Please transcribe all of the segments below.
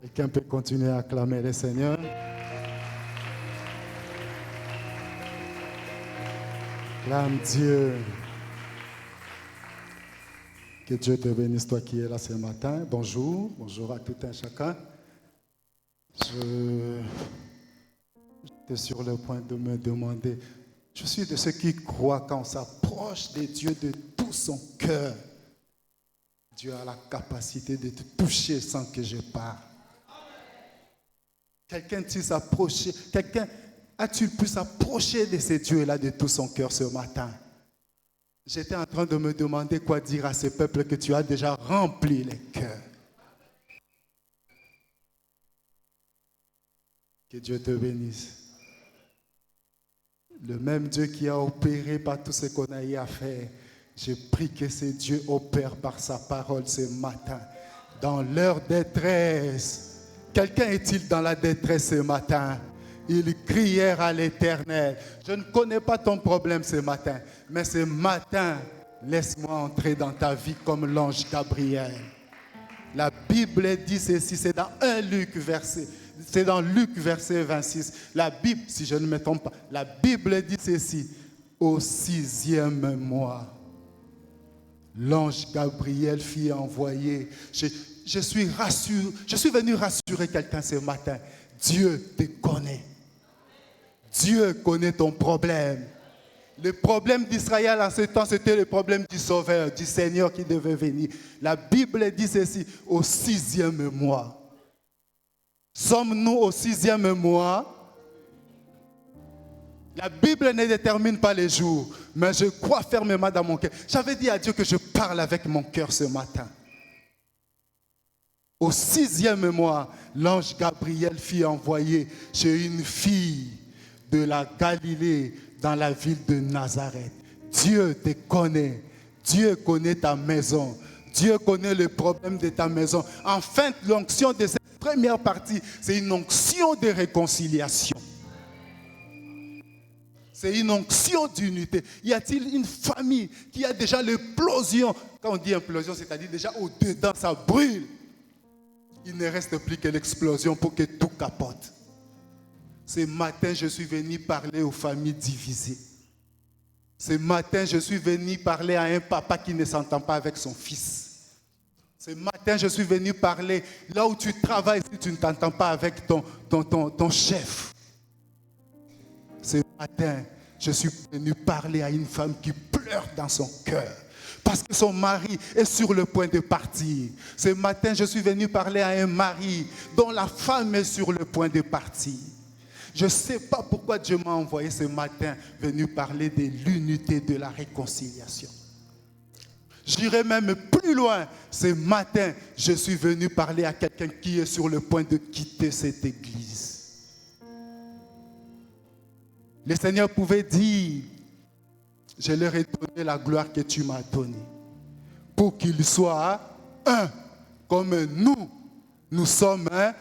Quelqu'un peut continuer à acclamer le Seigneur. Acclame Dieu. Que Dieu te bénisse, toi qui es là ce matin. Bonjour, bonjour à tout un chacun. J'étais sur le point de me demander, je suis de ceux qui croient quand on s'approche de Dieu de tout son cœur. Dieu a la capacité de te toucher sans que je parle. As-tu pu s'approcher de ce Dieu-là de tout son cœur ce matin? J'étais en train de me demander quoi dire à ce peuple que tu as déjà rempli les cœurs. Que Dieu te bénisse. Le même Dieu qui a opéré par tout ce qu'on a eu à faire, je prie que ce Dieu opère par sa parole ce matin, dans leur détresse. Quelqu'un est-il dans la détresse ce matin? Ils crièrent à l'Éternel. Je ne connais pas ton problème ce matin, mais ce matin, laisse-moi entrer dans ta vie comme l'ange Gabriel. La Bible dit ceci, c'est dans Luc verset 26. La Bible, si je ne me trompe pas, la Bible dit ceci, au 6e mois, l'ange Gabriel fut envoyé. Je suis venu rassurer quelqu'un ce matin. Dieu te connaît. Dieu connaît ton problème. Le problème d'Israël en ce temps, c'était le problème du Sauveur, du Seigneur qui devait venir. La Bible dit ceci, au 6e mois. Sommes-nous au 6e mois? La Bible ne détermine pas les jours, mais je crois fermement dans mon cœur. J'avais dit à Dieu que je parle avec mon cœur ce matin. Au 6e mois, l'ange Gabriel fut envoyé chez une fille de la Galilée dans la ville de Nazareth. Dieu te connaît. Dieu connaît ta maison. Dieu connaît le problème de ta maison. Enfin, l'onction de cette première partie, c'est une onction de réconciliation. C'est une onction d'unité. Y a-t-il une famille qui a déjà l'explosion? Quand on dit implosion, c'est-à-dire déjà au-dedans, ça brûle. Il ne reste plus que l'explosion pour que tout capote. Ce matin, je suis venu parler aux familles divisées. Ce matin, je suis venu parler à un papa qui ne s'entend pas avec son fils. Ce matin, je suis venu parler là où tu travailles si tu ne t'entends pas avec ton chef. Ce matin, je suis venu parler à une femme qui pleure dans son cœur parce que son mari est sur le point de partir. Ce matin, je suis venu parler à un mari dont la femme est sur le point de partir. Je ne sais pas pourquoi Dieu m'a envoyé ce matin venu parler de l'unité de la réconciliation. J'irai même plus loin. Ce matin, je suis venu parler à quelqu'un qui est sur le point de quitter cette église. Le Seigneur pouvait dire, je leur ai donné la gloire que tu m'as donnée, pour qu'ils soient un, comme nous sommes un.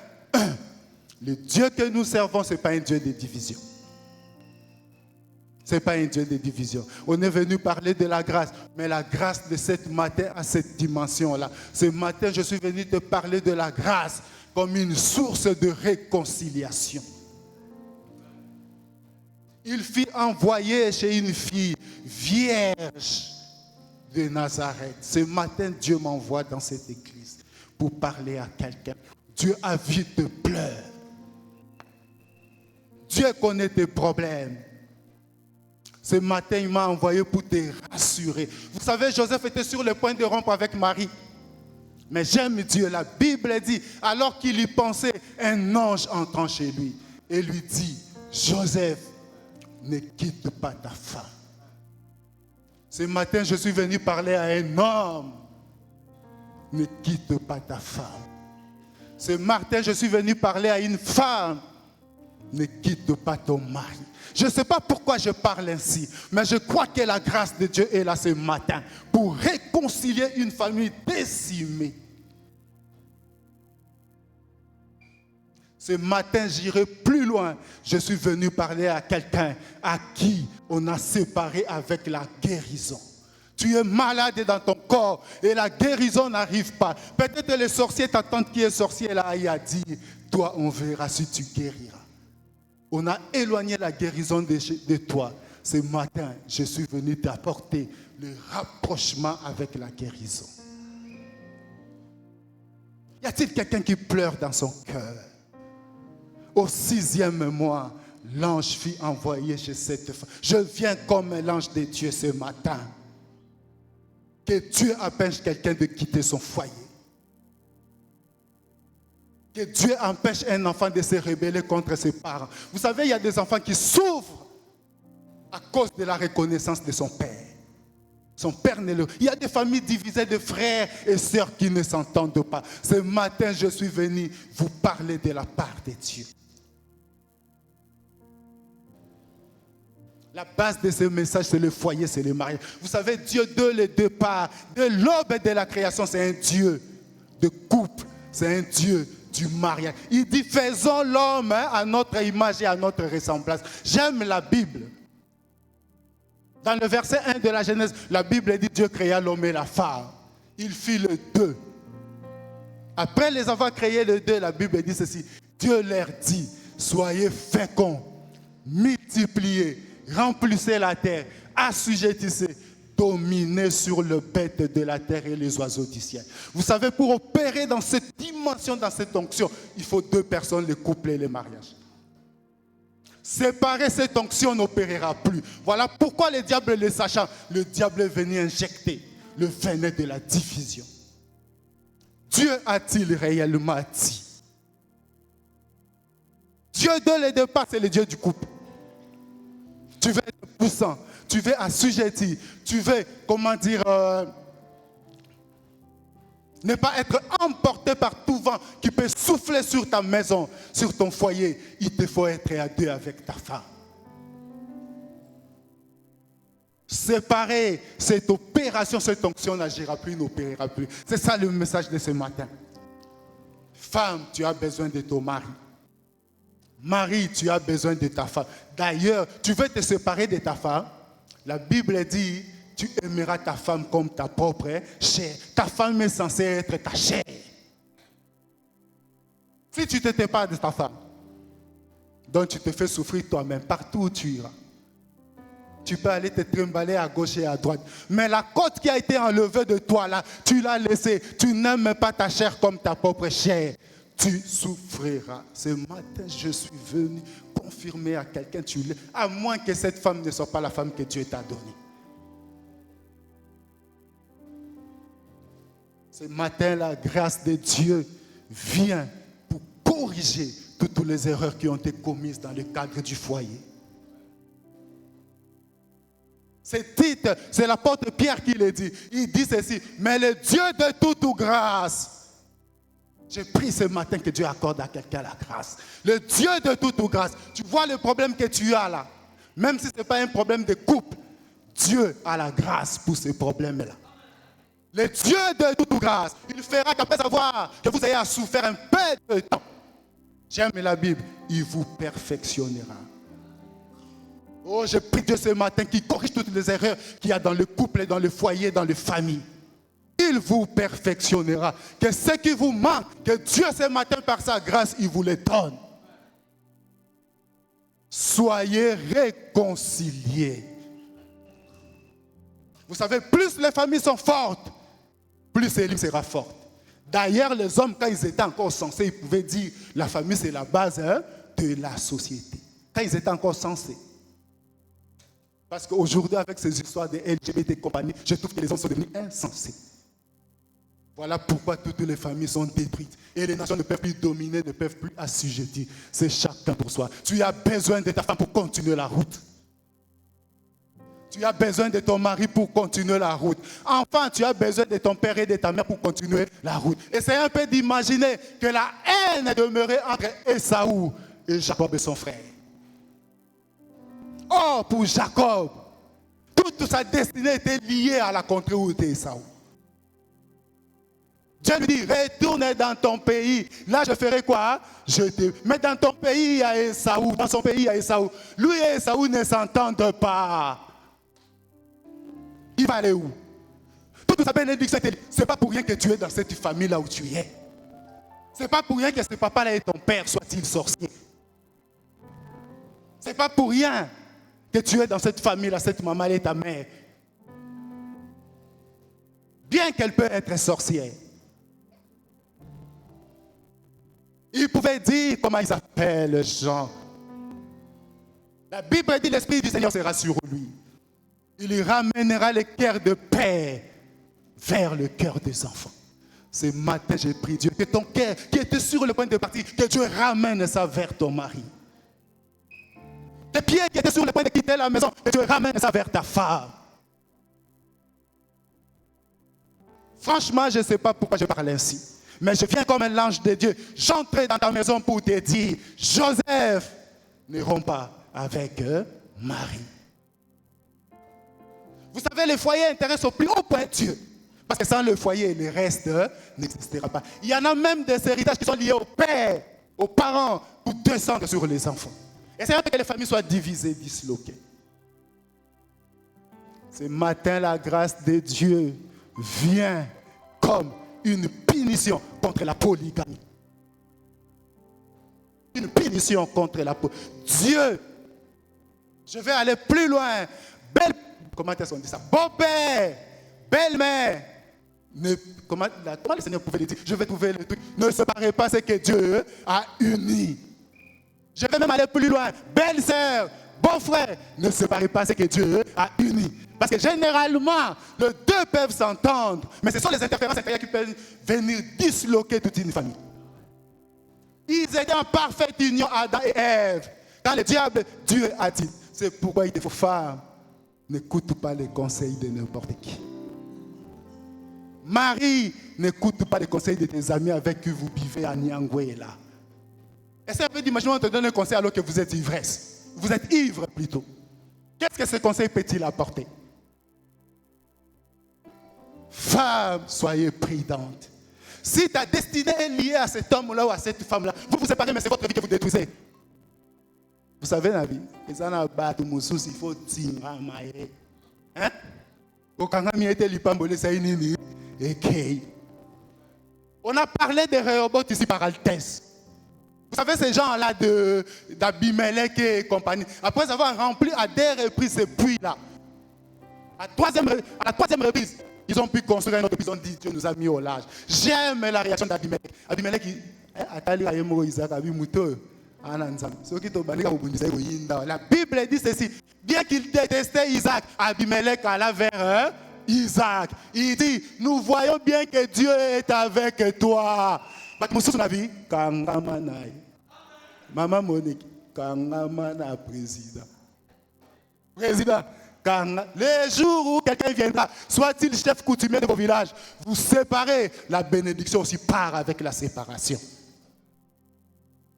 Le Dieu que nous servons, ce n'est pas un Dieu de division. Ce n'est pas un Dieu de division. On est venu parler de la grâce, mais la grâce de cette matin a cette dimension-là. Ce matin, je suis venu te parler de la grâce comme une source de réconciliation. Il fut envoyé chez une fille vierge de Nazareth. Ce matin, Dieu m'envoie dans cette église pour parler à quelqu'un. Dieu a vu tes pleurs. Dieu connaît tes problèmes. Ce matin, il m'a envoyé pour te rassurer. Vous savez, Joseph était sur le point de rompre avec Marie. Mais j'aime Dieu. La Bible dit, alors qu'il y pensait, un ange entrant chez lui et lui dit, Joseph, ne quitte pas ta femme. Ce matin, je suis venu parler à un homme. Ne quitte pas ta femme. Ce matin, je suis venu parler à une femme. Ne quitte pas ton mari. Je ne sais pas pourquoi je parle ainsi, mais je crois que la grâce de Dieu est là ce matin pour réconcilier une famille décimée. Ce matin, j'irai plus loin. Je suis venu parler à quelqu'un à qui on a séparé avec la guérison. Tu es malade dans ton corps et la guérison n'arrive pas. Peut-être les sorciers, ta tante qui est sorcière là, il a dit, toi on verra si tu guériras. On a éloigné la guérison de toi. Ce matin, je suis venu t'apporter le rapprochement avec la guérison. Y a-t-il quelqu'un qui pleure dans son cœur? Au 6e mois, l'ange fut envoyé chez cette femme. Je viens comme l'ange de Dieu ce matin. Que Dieu empêche quelqu'un de quitter son foyer. Que Dieu empêche un enfant de se rebeller contre ses parents. Vous savez, il y a des enfants qui souffrent à cause de la reconnaissance de son père. Son père ne le... Il y a des familles divisées de frères et sœurs qui ne s'entendent pas. Ce matin, je suis venu vous parler de la part de Dieu. La base de ce message, c'est le foyer, c'est le mariage. Vous savez, Dieu, dès le départ, de l'aube de la création, c'est un Dieu de couple, c'est un Dieu du mariage. Il dit, faisons l'homme à notre image et à notre ressemblance. J'aime la Bible. Dans le verset 1 de la Genèse, la Bible dit, Dieu créa l'homme et la femme. Il fit le deux. Après les avoir créé le deux, la Bible dit ceci, Dieu leur dit, soyez féconds, multipliez, remplissez la terre, assujettissez, dominez sur le bête de la terre et les oiseaux du ciel. Vous savez, pour opérer dans cette dimension, dans cette onction, il faut 2 personnes, le couple et le mariage. Séparer cette onction n'opérera plus. Voilà pourquoi le diable, le sachant, le diable est venu injecter le venin de la division. Dieu a-t-il réellement dit? Dieu, dès le départ, c'est le Dieu du couple. Tu veux être puissant, tu veux assujetti, tu veux, ne pas être emporté par tout vent qui peut souffler sur ta maison, sur ton foyer. Il te faut être à 2 avec ta femme. Séparer cette opération, cette onction n'agira plus, n'opérera plus. C'est ça le message de ce matin. Femme, tu as besoin de ton mari. Mari, tu as besoin de ta femme. D'ailleurs, tu veux te séparer de ta femme. La Bible dit, tu aimeras ta femme comme ta propre chair. Ta femme est censée être ta chair. Si tu ne te sépares de ta femme, donc tu te fais souffrir toi-même partout où tu iras. Tu peux aller te trimballer à gauche et à droite. Mais la côte qui a été enlevée de toi là, tu l'as laissée. Tu n'aimes pas ta chair comme ta propre chair. Tu souffriras. Ce matin, je suis venu confirmer à quelqu'un, à moins que cette femme ne soit pas la femme que Dieu t'a donnée. Ce matin, la grâce de Dieu vient pour corriger toutes les erreurs qui ont été commises dans le cadre du foyer. Ce titre, c'est l'apôtre Pierre qui le dit. Il dit ceci, mais le Dieu de toute grâce. J'ai pris ce matin que Dieu accorde à quelqu'un la grâce. Le Dieu de toute grâce. Tu vois le problème que tu as là. Même si ce n'est pas un problème de couple, Dieu a la grâce pour ce problème-là. Le Dieu de toute grâce, il fera qu'après avoir que vous ayez à souffrir un peu de temps, j'aime la Bible, il vous perfectionnera. Oh, je prie Dieu ce matin qu'il corrige toutes les erreurs qu'il y a dans le couple, dans le foyer, dans les familles. Il vous perfectionnera. Que ce qui vous manque, que Dieu ce matin par sa grâce, il vous le donne. Soyez réconciliés. Vous savez, plus les familles sont fortes, plus l'Église sera forte. D'ailleurs, les hommes, quand ils étaient encore censés, ils pouvaient dire la famille, c'est la base de la société. Quand ils étaient encore censés. Parce qu'aujourd'hui, avec ces histoires de LGBT et compagnie, je trouve que les hommes sont devenus insensés. Voilà pourquoi toutes les familles sont détruites. Et les nations ne peuvent plus dominer, ne peuvent plus assujettir. C'est chacun pour soi. Tu as besoin de ta femme pour continuer la route. Tu as besoin de ton mari pour continuer la route. Enfin, tu as besoin de ton père et de ta mère pour continuer la route. Et c'est un peu d'imaginer que la haine demeurait entre Ésaü et Jacob et son frère. Oh, pour Jacob, toute sa destinée était liée à la contrée où était Ésaü. Dieu lui dit, retourne dans ton pays. Là, je ferai quoi? Mais dans ton pays, il y a Ésaü. Dans son pays, il y a Ésaü. Lui et Ésaü ne s'entendent pas. Il va aller où? toute sa bénédiction, ce n'est pas pour rien que tu es dans cette famille-là où tu es. Ce n'est pas pour rien que ce papa-là est ton père, soit-il sorcier. Ce n'est pas pour rien que tu es dans cette famille-là, cette maman-là est ta mère. Bien qu'elle peut être sorcière. Il pouvait dire comment ils appellent Jean. La Bible dit l'Esprit du Seigneur sera sur lui. Il ramènera le cœur de père vers le cœur des enfants. Ce matin, j'ai prié Dieu que ton cœur qui était sur le point de partir, que Dieu ramène ça vers ton mari. Tes pieds qui étaient sur le point de quitter la maison, que Dieu ramène ça vers ta femme. Franchement, je ne sais pas pourquoi je parle ainsi. Mais je viens comme un ange de Dieu. J'entrais dans ta maison pour te dire, Joseph ne rompt pas avec Marie. Vous savez, le foyer intéresse au plus haut point Dieu. Parce que sans le foyer, le reste n'existera pas. Il y en a même des héritages qui sont liés au père, aux parents, pour descendre sur les enfants. Et c'est vrai que les familles soient divisées, disloquées. Ce matin, la grâce de Dieu vient comme une punition contre la polygamie. Une punition contre la polygamie. Dieu, je vais aller plus loin. Comment est-ce qu'on dit ça? Beau-père, belle-mère. Comment le Seigneur pouvait le dire? Je vais trouver le truc. Ne séparez pas ce que Dieu a uni. Je vais même aller plus loin. Belle-sœur, beau-frère, ne séparez pas ce que Dieu a uni. Parce que généralement, les deux peuvent s'entendre, mais ce sont les interférences intérieures qui peuvent venir disloquer toute une famille. Ils étaient en parfaite union, Adam et Ève. Quand le diable, Dieu a dit, c'est pourquoi il te faut femme. N'écoute pas les conseils de n'importe qui. Marie, n'écoute pas les conseils de tes amis avec qui vous vivez à Nyangwe là. Essaye un peu d'imaginer, on te donne un conseil alors que vous êtes ivresse. Vous êtes ivre plutôt. Qu'est-ce que ce conseil peut-il apporter? Femme, soyez prudente. Si ta destinée est liée à cet homme-là ou à cette femme-là, vous vous séparez, mais c'est votre vie que vous détruisez. Vous savez, la vie, il faut dire, hein? On a parlé de Rehoboth ici par Altesse. Vous savez, ces gens-là d'Abimelech et compagnie, après avoir rempli à des reprises ces puits-là, à la troisième reprise, ils ont pu construire un autre puits. Ils ont dit, Dieu nous a mis au large. J'aime la réaction d'Abimelech. Abimelech, la Bible dit ceci. Bien qu'il détestait Isaac, Abimelech alla vers Isaac. Il dit, nous voyons bien que Dieu est avec toi. Maman Monique, président, les jours où quelqu'un viendra, soit-il chef coutumier de vos villages, vous séparez, la bénédiction aussi part avec la séparation.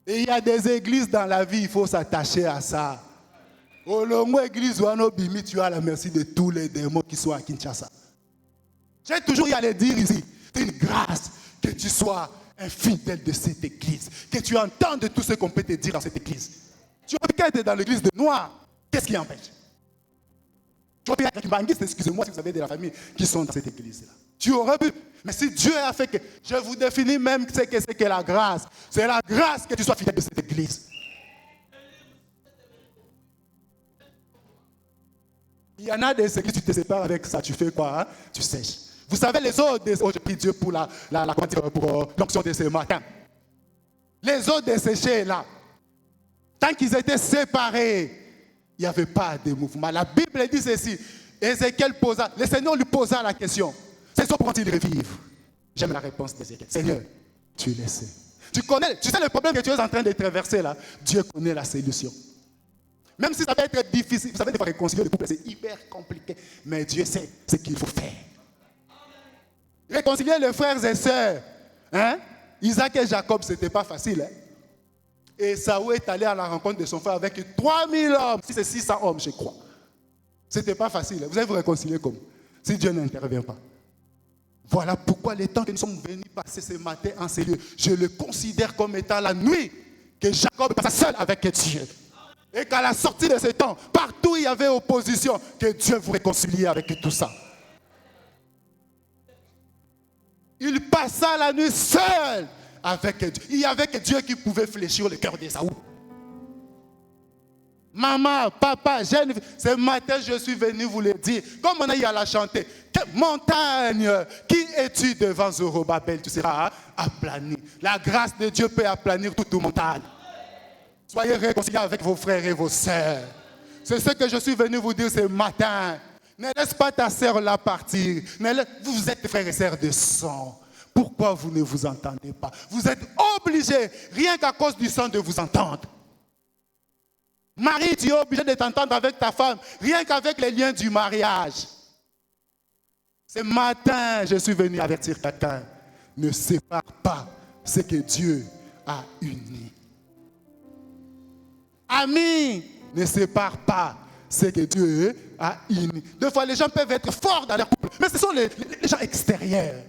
Et il y a des églises dans la vie, il faut s'attacher à ça. Au long église, tu as la merci de tous les démons qui sont à Kinshasa. J'ai toujours y aller dire ici, c'est une grâce que tu sois un fidèle de cette église, que tu entendes tout ce qu'on peut te dire dans cette église. Tu aurais pu être dans l'église de Noir, qu'est-ce qui empêche? Tu aurais pu être avec excusez-moi si vous avez de la famille qui sont dans cette église-là. Tu aurais pu, mais si Dieu a fait que, je vous définis même ce que c'est que la grâce. C'est la grâce que tu sois fidèle de cette église. Il y en a des églises, tu te sépares avec ça, tu fais quoi? Hein? Tu sèches. Vous savez, les autres, je prie Dieu pour l'onction de ce matin. Les autres desséchés là, tant qu'ils étaient séparés, il n'y avait pas de mouvement. La Bible dit ceci. Ézéchiel posa, le Seigneur lui posa la question. C'est ça pour il revivre. J'aime la réponse d'Ézéchiel. Seigneur, tu le sais. Tu sais le problème que tu es en train de traverser là. Dieu connaît la solution. Même si ça va être difficile, vous savez, des fois réconcilier le couple, c'est hyper compliqué. Mais Dieu sait ce qu'il faut faire. Réconcilier les frères et sœurs. Hein? Isaac et Jacob, ce n'était pas facile. Hein? Et Saoul est allé à la rencontre de son frère avec 3000 hommes. Si c'est 600 hommes, je crois. Ce n'était pas facile. Vous allez vous réconcilier comment? Si Dieu n'intervient pas. Voilà pourquoi les temps que nous sommes venus passer ce matin en ces lieux, je le considère comme étant la nuit que Jacob passa seul avec Dieu. Et qu'à la sortie de ce temps, partout il y avait opposition, que Dieu vous réconcilie avec tout ça. Il passa la nuit seul avec Dieu. Il n'y avait que Dieu qui pouvait fléchir le cœur d'Ésaü. Maman, papa, jeune, ce matin je suis venu vous le dire. Comme on a eu à la chanter. Montagne, qui es-tu devant Zorobabel? Tu seras aplani. La grâce de Dieu peut aplanir toute montagne. Soyez réconciliés avec vos frères et vos sœurs. C'est ce que je suis venu vous dire ce matin. Ne laisse pas ta sœur là partir. Vous êtes frères et sœurs de sang. Pourquoi vous ne vous entendez pas? Vous êtes obligés, rien qu'à cause du sang, de vous entendre. Marie, tu es obligé de t'entendre avec ta femme, rien qu'avec les liens du mariage. Ce matin, je suis venu avertir quelqu'un. Ne sépare pas ce que Dieu a uni. Amis, ne sépare pas ce que Dieu a uni. Des fois, les gens peuvent être forts dans leur couple, mais ce sont les gens extérieurs.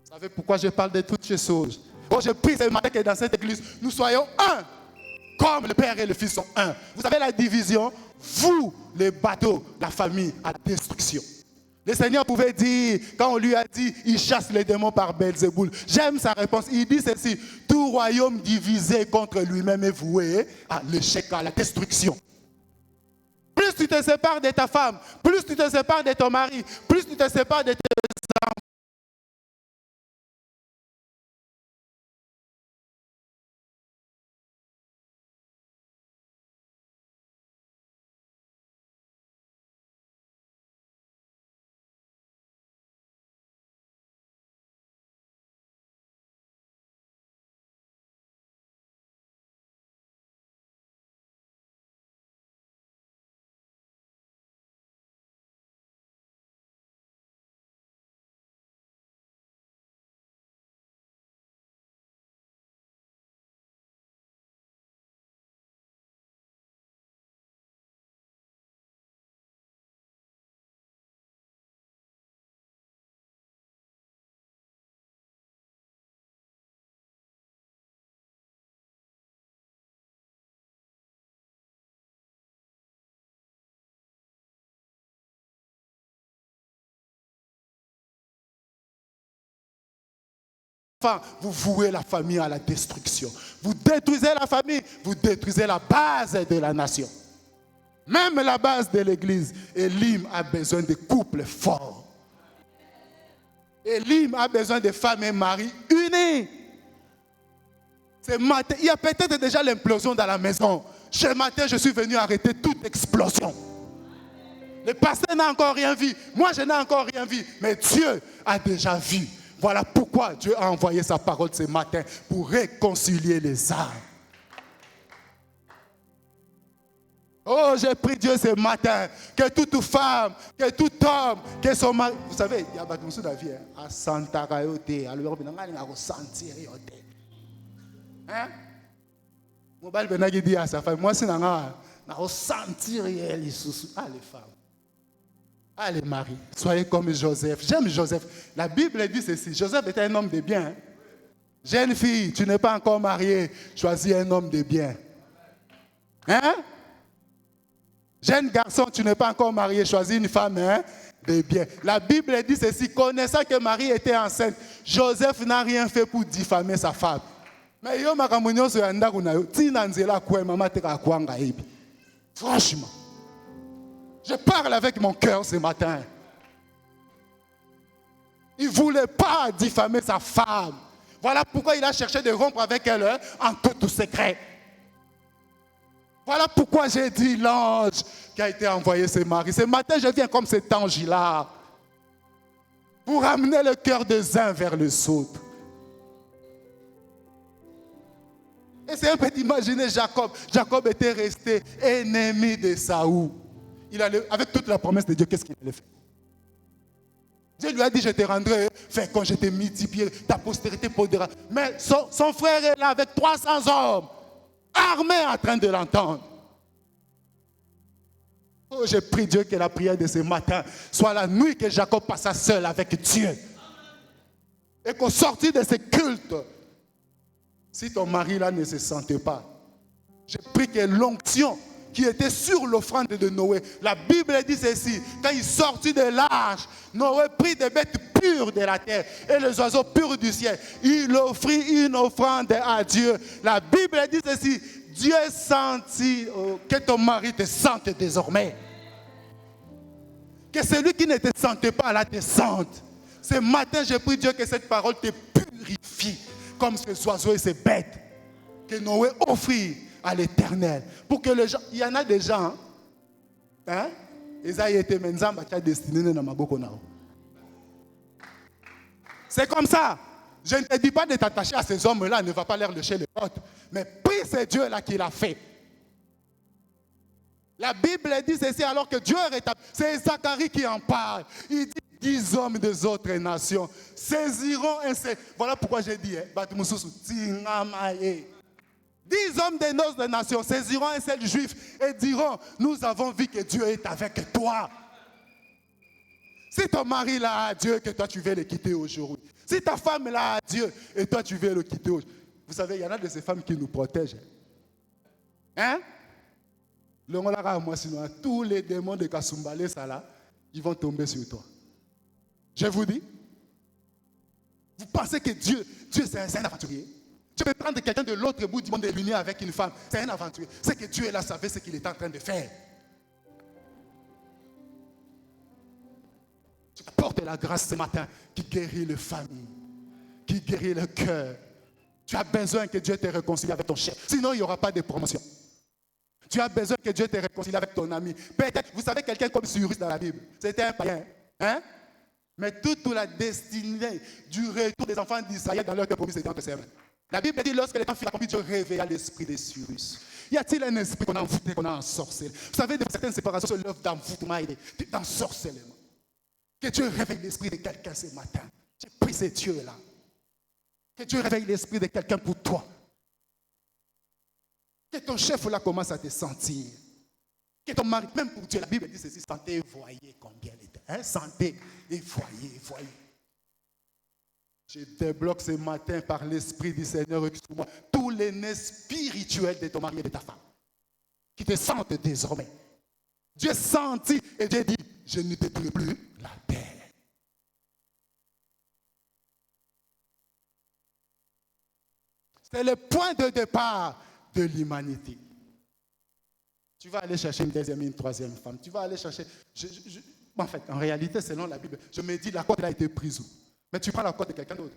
Vous savez pourquoi je parle de toutes ces choses? Oh, je prie ce matin que dans cette église, nous soyons un. Comme le Père et le Fils sont un. Vous savez la division? Vous, les bateaux, la famille, à la destruction. Le Seigneur pouvait dire, quand on lui a dit, il chasse les démons par Belzéboul. J'aime sa réponse. Il dit ceci: tout royaume divisé contre lui-même est voué à l'échec, à la destruction. Plus tu te sépares de ta femme, plus tu te sépares de ton mari, plus tu te sépares de tes enfants, vous vouez la famille à la destruction. Vous détruisez la famille, vous détruisez la base de la nation. Même la base de l'église. Elim a besoin de couples forts. Elim a besoin de femmes et maris unis. Ce matin, il y a peut-être déjà l'implosion dans la maison. Ce matin, je suis venu arrêter toute explosion. Le pasteur n'a encore rien vu. Moi, je n'ai encore rien vu. Mais Dieu a déjà vu. Voilà pourquoi Dieu a envoyé sa parole ce matin pour réconcilier les âmes. Oh, j'ai pris Dieu ce matin que toute femme, que tout homme, que son mari. Vous savez, il y a des gens dans la vie. À Santa Rayote, à l'heure où on a ressentir. Hein? Mon bal benagi dit à sa femme, moi c'est n'a ressentir les sous. Ah les femmes. Ah les maris, soyez comme Joseph. J'aime Joseph. La Bible dit ceci. Joseph était un homme de bien. Jeune fille, tu n'es pas encore mariée. Choisis un homme de bien. Hein? Jeune garçon, tu n'es pas encore marié. Choisis une femme de bien. La Bible dit ceci. Connaissant que Marie était enceinte, Joseph n'a rien fait pour diffamer sa femme. Mais yo makamunyo so yanda kuna yo tina nzela kwa mama teka kwanga hivi. Franchement. Je parle avec mon cœur ce matin. Il ne voulait pas diffamer sa femme. Voilà pourquoi il a cherché de rompre avec elle en tout secret. Voilà pourquoi j'ai dit l'ange qui a été envoyé ce mari. Ce matin, je viens comme cet ange-là pour amener le cœur des uns vers les autres. Et c'est un peu d'imaginer Jacob. Jacob était resté ennemi de Saül. Avec toute la promesse de Dieu, qu'est-ce qu'il allait faire? Dieu lui a dit, je te rendrai fécond, je te multiplierai, ta postérité podera. Mais son frère est là avec 300 hommes, armés en train de l'entendre. Oh, j'ai prié Dieu que la prière de ce matin soit la nuit que Jacob passa seul avec Dieu. Et qu'au sortir de ce culte, si ton mari là ne se sentait pas, je prie que l'onction qui était sur l'offrande de Noé. La Bible dit ceci, quand il sortit de l'arche, Noé prit des bêtes purs de la terre et les oiseaux purs du ciel. Il offrit une offrande à Dieu. La Bible dit ceci, Dieu sentit que ton mari te sente désormais. Que celui qui ne te sentait pas là te sente. Ce matin, j'ai prié Dieu que cette parole te purifie comme ces oiseaux et ces bêtes que Noé offrit à l'Éternel. Pour que les gens, il y en a des gens, hein? C'est comme ça. Je ne te dis pas de t'attacher à ces hommes-là, ne va pas leur lécher les potes. Mais prie, c'est Dieu là qui l'a fait. La Bible dit ceci alors que Dieu rétablit. C'est Zacharie qui en parle. Il dit 10 hommes des autres nations saisiront un seul. Voilà pourquoi j'ai dit, 10 hommes des autres nations saisiront un seul juif et diront, nous avons vu que Dieu est avec toi. Si ton mari là a Dieu, que toi tu veux le quitter aujourd'hui. Si ta femme là a Dieu et toi tu veux le quitter aujourd'hui. Vous savez, il y en a de ces femmes qui nous protègent. Hein? Tous les démons de Kasumbalé, ça là, ils vont tomber sur toi. Je vous dis. Vous pensez que Dieu c'est un aventurier? Tu peux prendre quelqu'un de l'autre bout du monde et l'unir avec une femme. C'est un aventurier. C'est que Dieu là savait ce qu'il est en train de faire. Tu apportes la grâce ce matin qui guérit les familles, qui guérit le cœur. Tu as besoin que Dieu te réconcilie avec ton chef. Sinon, il n'y aura pas de promotion. Tu as besoin que Dieu te réconcilie avec ton ami. Peut-être, vous savez, quelqu'un comme Cyrus dans la Bible, c'était un païen. Hein? Mais toute la destinée du retour des enfants d'Israël dans leur cœur promis, c'était entre ses mains. La Bible dit, lorsque les temps furent accomplis, Dieu réveilla l'esprit de Cyrus. Y a-t-il un esprit qu'on a envoûté, qu'on a ensorcelé? Vous savez, de certaines séparations, c'est l'œuvre d'envoûtement et d'ensorcellement. Que Dieu réveille l'esprit de quelqu'un ce matin. J'ai pris ces dieux-là. Que Dieu réveille l'esprit de quelqu'un pour toi. Que ton chef là commence à te sentir. Que ton mari, même pour Dieu, la Bible dit ceci, sentez et voyez combien il est. Hein? Sentez et voyez, voyez. Je débloque ce matin par l'Esprit du Seigneur sur moi tous les nez spirituels de ton mari et de ta femme. Qui te sentent désormais. Dieu sentit et Dieu dit, je ne te donne plus la terre. C'est le point de départ de l'humanité. Tu vas aller chercher une deuxième et une troisième femme. Tu vas aller chercher... En fait, en réalité, selon la Bible, je me dis, la côte a été prise où? Mais tu prends la côte de quelqu'un d'autre.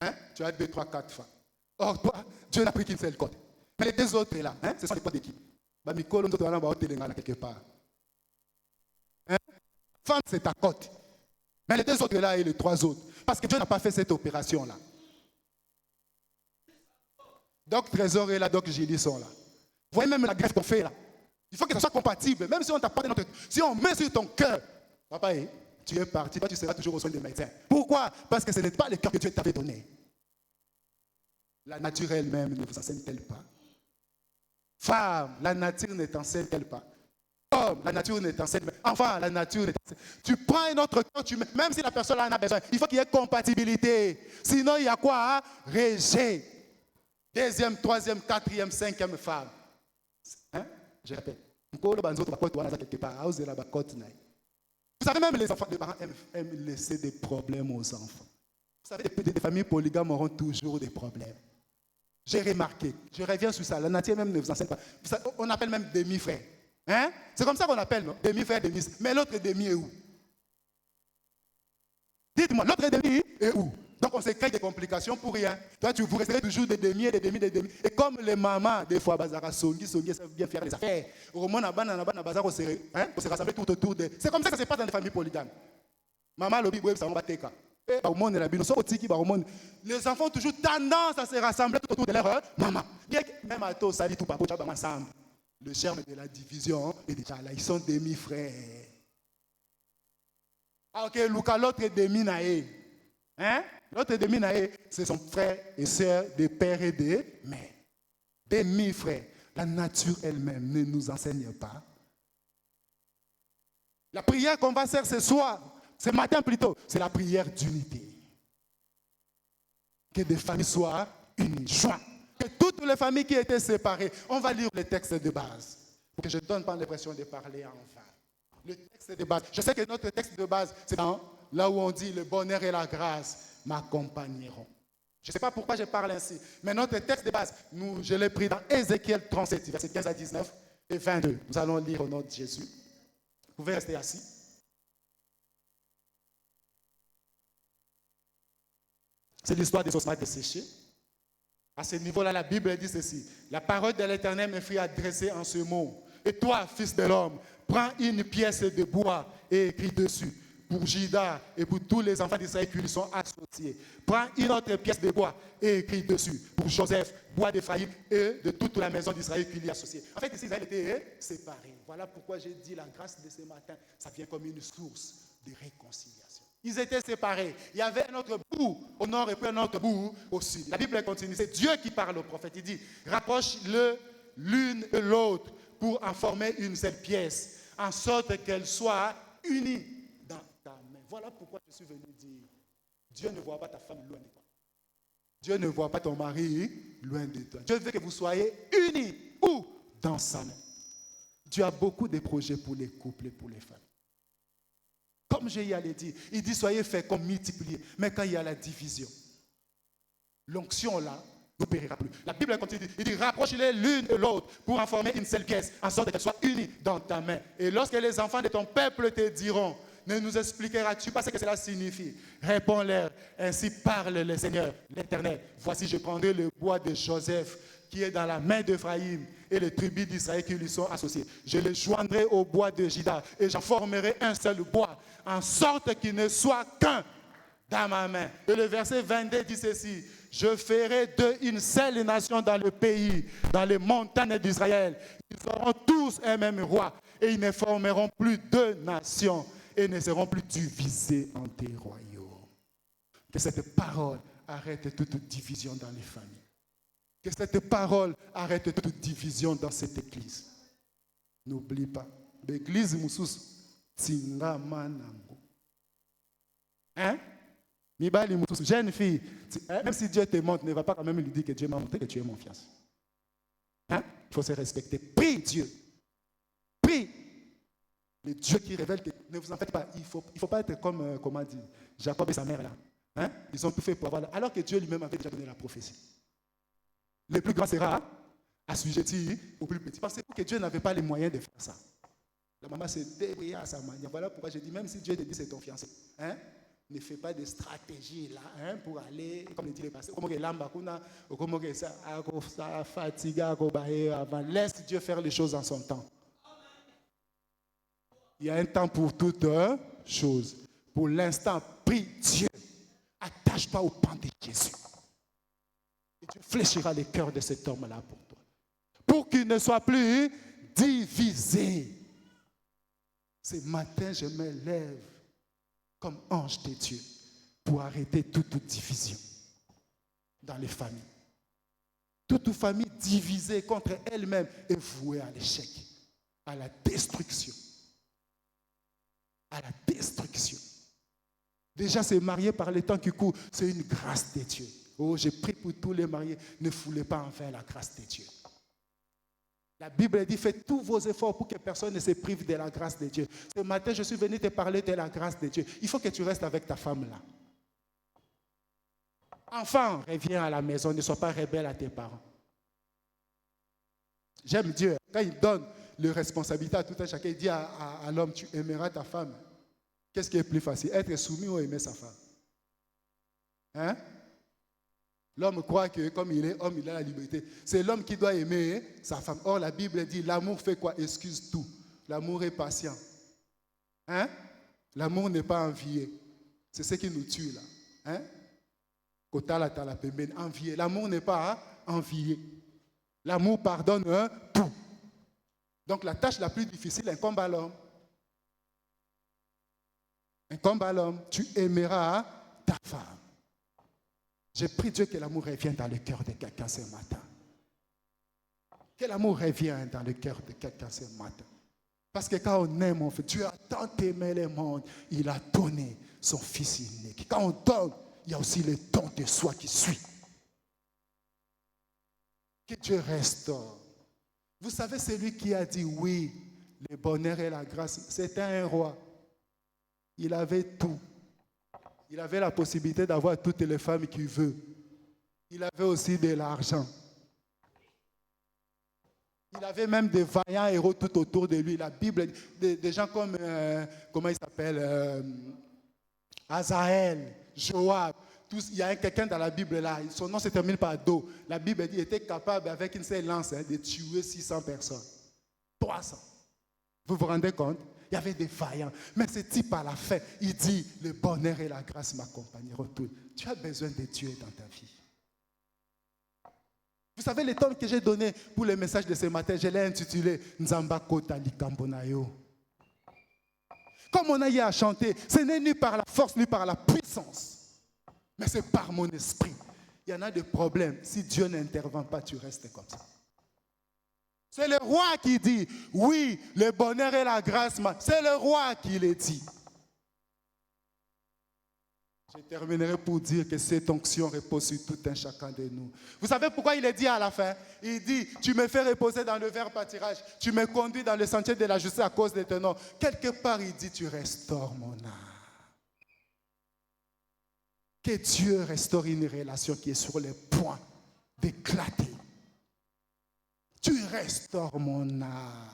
Hein? Tu as 2, 3, 4 femmes. Or, toi, Dieu n'a pris qu'une seule côte. Mais les deux autres là, hein? Ce sont les côtes d'équipe. Quelque part. Hein? Femme, c'est ta côte. Mais les deux autres là et les 3 autres. Parce que Dieu n'a pas fait cette opération-là. Doc Trésor est là, Doc Gilly sont là. Vous voyez même la greffe qu'on fait là. Il faut que ça soit compatible. Même si on t'a pas notre... Si on met sur ton cœur, papa, tu es parti, tu seras toujours au soin des médecins. Pourquoi? Parce que ce n'est pas le cœur que Dieu t'avait donné. La nature elle-même ne vous enseigne-t-elle pas? Femme, la nature ne t'enseigne-t-elle pas? Homme, la nature ne t'enseigne pas. Enfant, la nature ne t'enseigne pas. Tu prends un autre cœur, tu mets, même si la personne en a besoin, il faut qu'il y ait compatibilité. Sinon, il y a quoi? Hein? Rejet. 2e, 3e, 4e, 5e femme. Hein? Je répète. Vous savez, même les enfants, les parents aiment laisser des problèmes aux enfants. Vous savez, des familles polygames auront toujours des problèmes. J'ai remarqué, je reviens sur ça, la nature même ne vous enseigne pas. On appelle même demi-frère. Hein? C'est comme ça qu'on appelle, non? Demi-frère, demi. Mais l'autre demi est où? Dites-moi, l'autre demi est où? Donc on se crée des complications pour rien. Toi, vous resterez toujours des demi et des demi, des demi. Et comme les mamans, des fois, bazara songi, savent bien faire les affaires. Au moment on se rassemble tout autour de. C'est comme ça que ça se passe dans les familles polygames. Maman, le big ça va battre. Les enfants ont toujours tendance à se rassembler tout autour de leur maman. Bien que même à toi, ça dit tout par rapport ensemble. Le germe de la division est déjà là. Ils sont demi-frères. Ah, ok, Luca, l'autre est demi-naé. Hein? L'autre demi-naé, c'est son frère et sœur, des pères et des mères. Demi-frères. La nature elle-même ne nous enseigne pas. La prière qu'on va faire ce soir, ce matin plutôt, c'est la prière d'unité. Que des familles soient unies, jointes. Que toutes les familles qui étaient séparées, on va lire le texte de base. Pour que je ne donne pas l'impression de parler en vain. Le texte de base. Je sais que notre texte de base, c'est dans là où on dit le bonheur et la grâce m'accompagneront. Je ne sais pas pourquoi je parle ainsi, mais notre texte de base, je l'ai pris dans Ézéchiel 37, versets 15 à 19 et 22. Nous allons lire au nom de Jésus. Vous pouvez rester assis. C'est l'histoire des ossements desséchés. À ce niveau-là, la Bible dit ceci. La parole de l'Éternel me fut adressée en ce mot. Et toi, fils de l'homme, prends une pièce de bois et écris dessus. Pour Juda et pour tous les enfants d'Israël qui lui sont associés. Prends une autre pièce de bois et écris dessus. Pour Joseph, bois d'Éphraïm et de toute la maison d'Israël qui lui est associée. En fait, ici, Israël était séparé. Voilà pourquoi j'ai dit la grâce de ce matin, ça vient comme une source de réconciliation. Ils étaient séparés. Il y avait un autre bout au nord et puis un autre bout au sud. La Bible continue. C'est Dieu qui parle au prophète. Il dit, rapproche-le l'une et l'autre pour en former une seule pièce, en sorte qu'elle soit unie dans ta main. Voilà pourquoi je suis venu dire, Dieu ne voit pas ta femme loin de toi. Dieu ne voit pas ton mari loin de toi. Dieu veut que vous soyez unis. Où? Dans sa main. Dieu a beaucoup de projets pour les couples et pour les femmes. Comme je y allais dire, il dit soyez faits comme multipliés. Mais quand il y a la division, l'onction là n'opérera plus. La Bible continue, il dit rapproche-les l'une de l'autre pour en former une seule pièce, en sorte qu'elle soit unie dans ta main. Et lorsque les enfants de ton peuple te diront, ne nous expliqueras-tu pas ce que cela signifie? Réponds-leur, ainsi parle le Seigneur, l'Éternel. Voici, je prendrai le bois de Joseph qui est dans la main d'Éphraïm et les tribus d'Israël qui lui sont associés. Je les joindrai au bois de Juda et j'en formerai un seul bois, en sorte qu'il ne soit qu'un dans ma main. Et le verset 22 dit ceci, je ferai d'eux une seule nation dans le pays, dans les montagnes d'Israël. Ils auront tous un même roi et ils ne formeront plus deux nations et ne seront plus divisés en des royaumes. Que cette parole arrête toute division dans les familles. Que cette parole arrête toute division dans cette église. N'oublie pas, l'église Moussous, Tingamanango. Hein? Mibali Moussous, jeune fille, même si Dieu te montre, ne va pas quand même lui dire que Dieu m'a montré que tu es mon fiancé. Hein? Il faut se respecter. Prie Dieu. Prie. Le Dieu qui révèle, ne vous en faites pas. Il faut pas être comme, comment dire, Jacob et sa mère là. Hein? Ils ont tout fait pour avoir, alors que Dieu lui-même avait déjà donné la prophétie. Le plus grand sera assujetti au plus petit. Parce que Dieu n'avait pas les moyens de faire ça. La maman s'est débrouillée à sa manière. Voilà pourquoi je dis, même si Dieu te dit c'est ton fiancé, hein, ne fais pas de stratégie là, hein, pour aller, comme il dit les pasteurs, laisse Dieu faire les choses en son temps. Il y a un temps pour toutes choses. Pour l'instant, prie Dieu. Attache-toi au pan de Jésus. Et Dieu fléchira les cœurs de cet homme-là pour toi. Pour qu'il ne soit plus divisé. Ce matin, je me lève comme ange de Dieu pour arrêter toute division dans les familles. Toute famille divisée contre elle-même est vouée à l'échec, à la destruction. À la destruction. Déjà, se marier par les temps qui courent, c'est une grâce de Dieu. Oh, je prie pour tous les mariés, ne foulez pas enfin la grâce de Dieu. La Bible dit, faites tous vos efforts pour que personne ne se prive de la grâce de Dieu. Ce matin, je suis venu te parler de la grâce de Dieu. Il faut que tu restes avec ta femme là. Enfant, reviens à la maison, ne sois pas rebelle à tes parents. J'aime Dieu. Quand il donne les responsabilités à tout un chacun, il dit à l'homme, tu aimeras ta femme. Qu'est-ce qui est plus facile, être soumis ou aimer sa femme? Hein? L'homme croit que comme il est homme, il a la liberté. C'est l'homme qui doit aimer sa femme. Or, la Bible dit, l'amour fait quoi? Excuse tout. L'amour est patient. Hein? L'amour n'est pas envié. C'est ce qui nous tue là. Hein? Envié. L'amour n'est pas envié. L'amour pardonne tout. Donc la tâche la plus difficile incombe à l'homme. Incombe à l'homme. Tu aimeras ta femme. J'ai prié Dieu que l'amour revienne dans le cœur de quelqu'un ce matin. Que l'amour revienne dans le cœur de quelqu'un ce matin. Parce que quand on aime, on fait, Dieu a tant aimé le monde, il a donné son Fils unique. Quand on donne, il y a aussi le don de soi qui suit. Que Dieu restaure. Vous savez, celui qui a dit oui, le bonheur et la grâce, c'était un roi. Il avait tout. Il avait la possibilité d'avoir toutes les femmes qu'il veut. Il avait aussi de l'argent. Il avait même des vaillants héros tout autour de lui. La Bible, des gens comme, comment il s'appelle, Azaël, Joab. Il y a quelqu'un dans la Bible là, son nom se termine par Do. La Bible dit qu'il était capable avec une seule lance de tuer 600 personnes. 300. Vous vous rendez compte? Il y avait des vaillants. Mais ce type à la fin, il dit, le bonheur et la grâce m'accompagneront tous. Tu as besoin de Dieu dans ta vie. Vous savez, le temps que j'ai donné pour le message de ce matin, je l'ai intitulé Nzamba Kota Likambonayo. Comme on a eu à chanter, ce n'est ni par la force ni par la puissance, mais c'est par mon esprit. Il y en a des problèmes. Si Dieu n'intervient pas, tu restes comme ça. C'est le roi qui dit, oui, le bonheur et la grâce, c'est le roi qui le dit. Je terminerai pour dire que cette onction repose sur tout un chacun de nous. Vous savez pourquoi il est dit à la fin? Il dit, tu me fais reposer dans le vert pâturage, tu me conduis dans le sentier de la justice à cause de ton nom. Quelque part, il dit, tu restaures mon âme. Que Dieu restaure une relation qui est sur le point d'éclater. Tu restaures mon âme.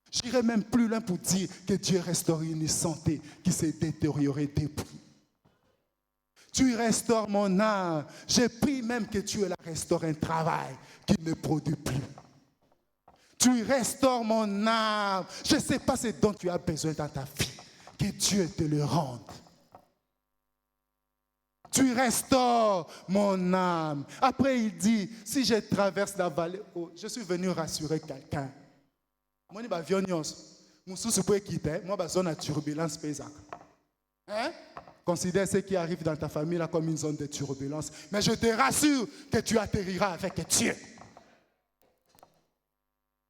J'irai même plus loin pour dire que Dieu restaure une santé qui s'est détériorée depuis. Tu restaures mon âme. Je prie même que Dieu la restaure un travail qui ne produit plus. Tu restaures mon âme. Je ne sais pas ce dont tu as besoin dans ta vie. Que Dieu te le rende. Tu restaures mon âme. Après, il dit, si je traverse la vallée, je suis venu rassurer quelqu'un. Moi, je suis venu quitter. Moi, je suis zone de turbulence. Hein? Considère ce qui arrive dans ta famille là comme une zone de turbulence. Mais je te rassure que tu atterriras avec Dieu.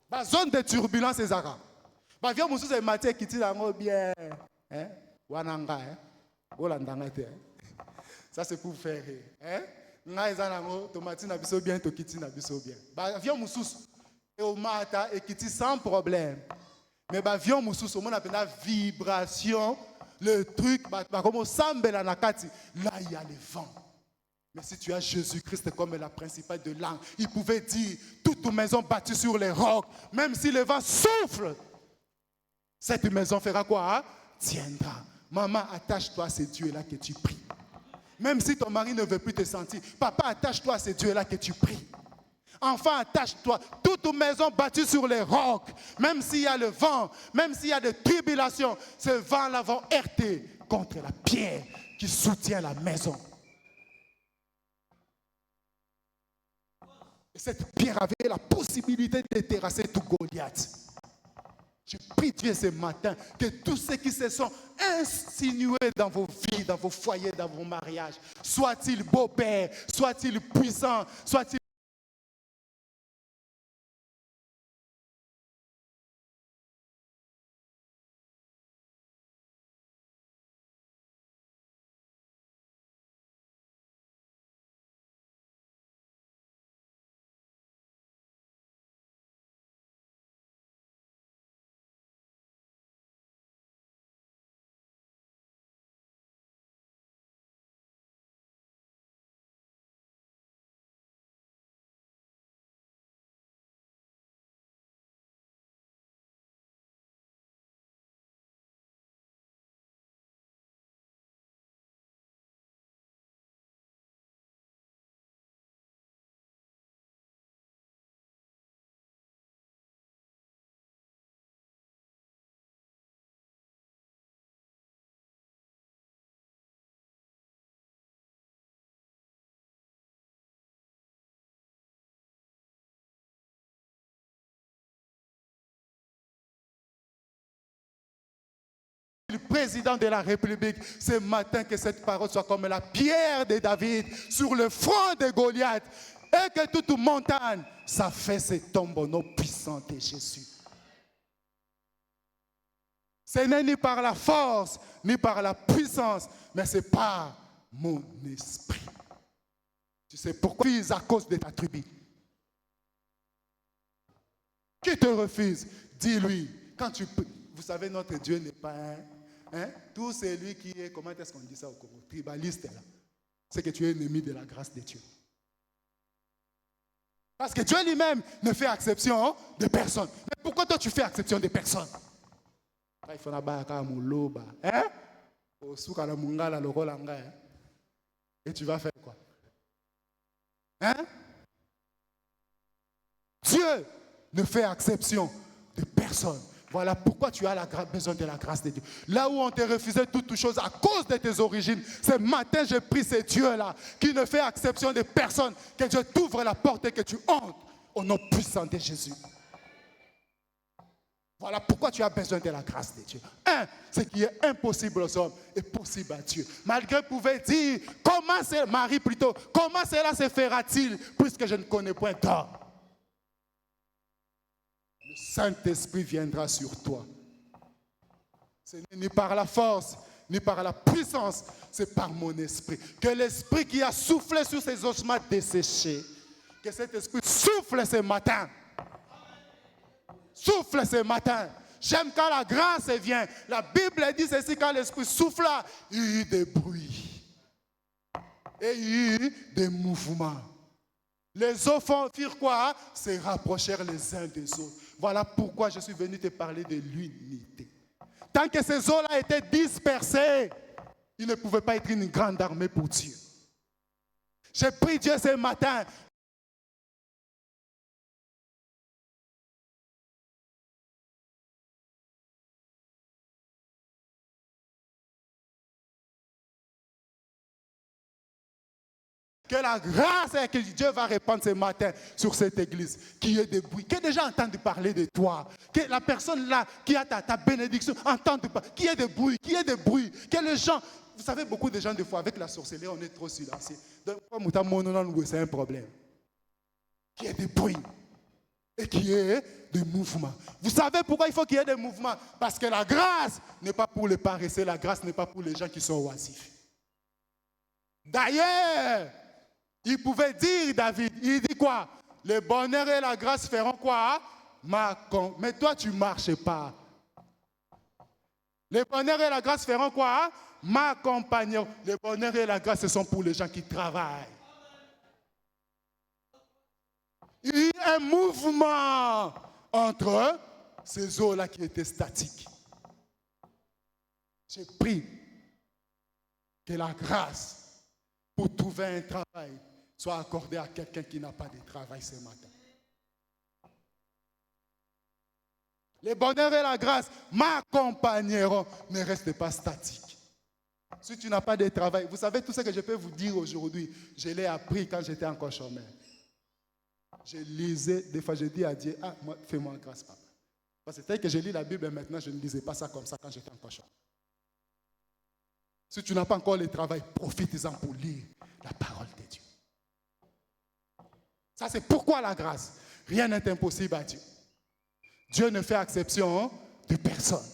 La zone de turbulence est Zara. Je viens de me matin qui dit bien. Wananga. Ça c'est pour faire rire. Viens Moussous et au matin et qui dit sans problème. Mais viens Moussous, on a une vibration. Le truc, là il y a le vent. Mais si tu as Jésus-Christ comme la principale de l'âme, il pouvait dire, toute maison bâtie sur les rocs, même si le vent souffle, cette maison fera quoi? Hein? Tiendra. Maman, attache-toi à ce Dieu-là que tu pries. Même si ton mari ne veut plus te sentir, papa, attache-toi à ce Dieu-là que tu pries. Enfant, attache-toi. Toute maison bâtie sur les rocs, même s'il y a le vent, même s'il y a des tribulations, ce vent-là va heurter contre la pierre qui soutient la maison. Et cette pierre avait la possibilité de terrasser tout Goliath. Je prie Dieu ce matin que tous ceux qui se sont insinués dans vos vies, dans vos foyers, dans vos mariages, soient-ils beaux-pères, soient-ils puissants, soient-ils le président de la République, ce matin que cette parole soit comme la pierre de David sur le front de Goliath et que toute montagne s'affaisse et tombe au nom puissant de Jésus. Ce n'est ni par la force, ni par la puissance, mais c'est par mon esprit. Tu sais pourquoi? À cause de ta tribu. Qui te refuse? Dis-lui. Quand tu peux. Vous savez, notre Dieu n'est pas Hein? Tout celui qui est, comment est-ce qu'on dit ça au Congo, tribaliste là, c'est que tu es ennemi de la grâce de Dieu. Parce que Dieu lui-même ne fait exception de personne. Mais pourquoi toi tu fais exception de personne? Il faut hein? Et tu vas faire quoi? Hein? Dieu ne fait exception de personne. Voilà pourquoi tu as besoin de la grâce de Dieu. Là où on te refusait toutes choses à cause de tes origines, ce matin, j'ai pris ce Dieu-là qui ne fait exception de personne. Que Dieu t'ouvre la porte et que tu entres au nom puissant de Jésus. Voilà pourquoi tu as besoin de la grâce de Dieu. Ce qui est impossible aux hommes est possible à Dieu. Malgré pouvait dire, Marie plutôt, comment cela se fera-t-il puisque je ne connais point d'homme? Le Saint-Esprit viendra sur toi. Ce n'est ni par la force, ni par la puissance, c'est par mon esprit. Que l'esprit qui a soufflé sur ces ossements desséchés, que cet esprit souffle ce matin. Souffle ce matin. J'aime quand la grâce vient. La Bible dit ceci, quand l'esprit souffle, il y a eu des bruits. Et il y a eu des mouvements. Les eaux firent quoi? Se rapprochèrent les uns des autres. Voilà pourquoi je suis venu te parler de l'unité. Tant que ces eaux-là étaient dispersées, il ne pouvait pas être une grande armée pour Dieu. J'ai prié Dieu ce matin. Que la grâce et que Dieu va répandre ce matin sur cette église, qui est debout, qui a déjà entendu parler de toi, que la personne là qui a ta bénédiction entende parler, qui est debout, que les gens, vous savez, beaucoup de gens des fois avec la sorcellerie, on est trop silencieux. Donc, c'est un problème. Qui est debout et qui est des mouvements. Vous savez pourquoi il faut qu'il y ait des mouvements? Parce que la grâce n'est pas pour les paresseux, la grâce n'est pas pour les gens qui sont oisifs. D'ailleurs, il pouvait dire, David, il dit quoi? Le bonheur et la grâce feront quoi? Mais toi, tu ne marches pas. Le bonheur et la grâce feront quoi? M'accompagneront. Le bonheur et la grâce, ce sont pour les gens qui travaillent. Il y a un mouvement entre ces eaux-là qui étaient statiques. J'ai pris que la grâce pour trouver un travail soit accordée à quelqu'un qui n'a pas de travail ce matin. Le bonheur et la grâce m'accompagneront. Ne restez pas statique. Si tu n'as pas de travail, vous savez tout ce que je peux vous dire aujourd'hui, je l'ai appris quand j'étais encore chômeur. Je lisais, des fois je dis à Dieu, fais-moi grâce, papa. Parce que c'est que je lis la Bible et maintenant je ne lisais pas ça comme ça quand j'étais encore chômeur. Si tu n'as pas encore le travail, profite-en pour lire la parole de Dieu. Ça, c'est pourquoi la grâce. Rien n'est impossible à Dieu. Dieu ne fait exception de personne.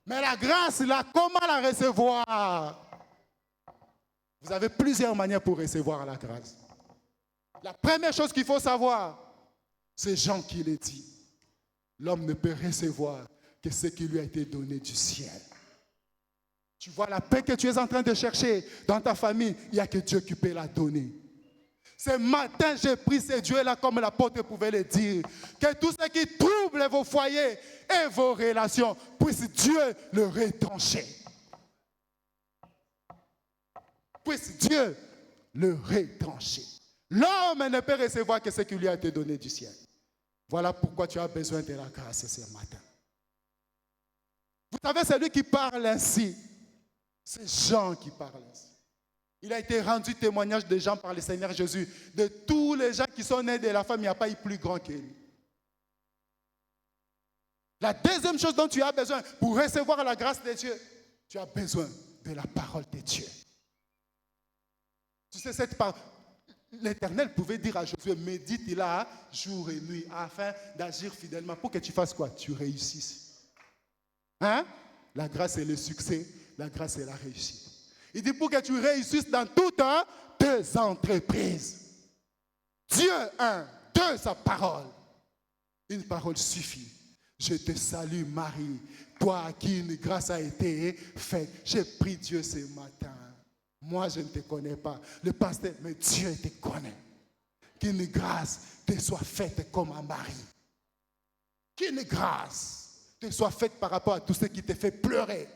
Mais la grâce, là, comment la recevoir? Vous avez plusieurs manières pour recevoir la grâce. La première chose qu'il faut savoir, c'est Jean qui le dit. L'homme ne peut recevoir que ce qui lui a été donné du ciel. Tu vois la paix que tu es en train de chercher dans ta famille, il n'y a que Dieu qui peut la donner. Ce matin, j'ai pris ce Dieu-là comme l'apôtre pouvait le dire. Que tout ce qui trouble vos foyers et vos relations, puisse Dieu le retrancher. Puisse Dieu le retrancher. L'homme ne peut recevoir que ce qui lui a été donné du ciel. Voilà pourquoi tu as besoin de la grâce ce matin. Vous savez, celui qui parle ainsi, c'est Jean qui parle ainsi. Il a été rendu témoignage de Jean par le Seigneur Jésus. De tous les gens qui sont nés de la femme, il n'y a pas eu plus grand que lui. La deuxième chose dont tu as besoin pour recevoir la grâce de Dieu, tu as besoin de la parole de Dieu. Tu sais, cette parole, l'Éternel pouvait dire à Josué, médite là jour et nuit afin d'agir fidèlement pour que tu fasses quoi? Tu réussisses. Hein? La grâce et le succès, la grâce et la réussite. Il dit pour que tu réussisses dans toutes tes entreprises. Dieu, 2, sa parole. Une parole suffit. Je te salue Marie, toi à qui une grâce a été faite. J'ai pris Dieu ce matin. Moi, je ne te connais pas. Le pasteur, mais Dieu te connaît. Qu'une grâce te soit faite comme à Marie. Qu'une grâce te soit faite par rapport à tout ce qui te fait pleurer.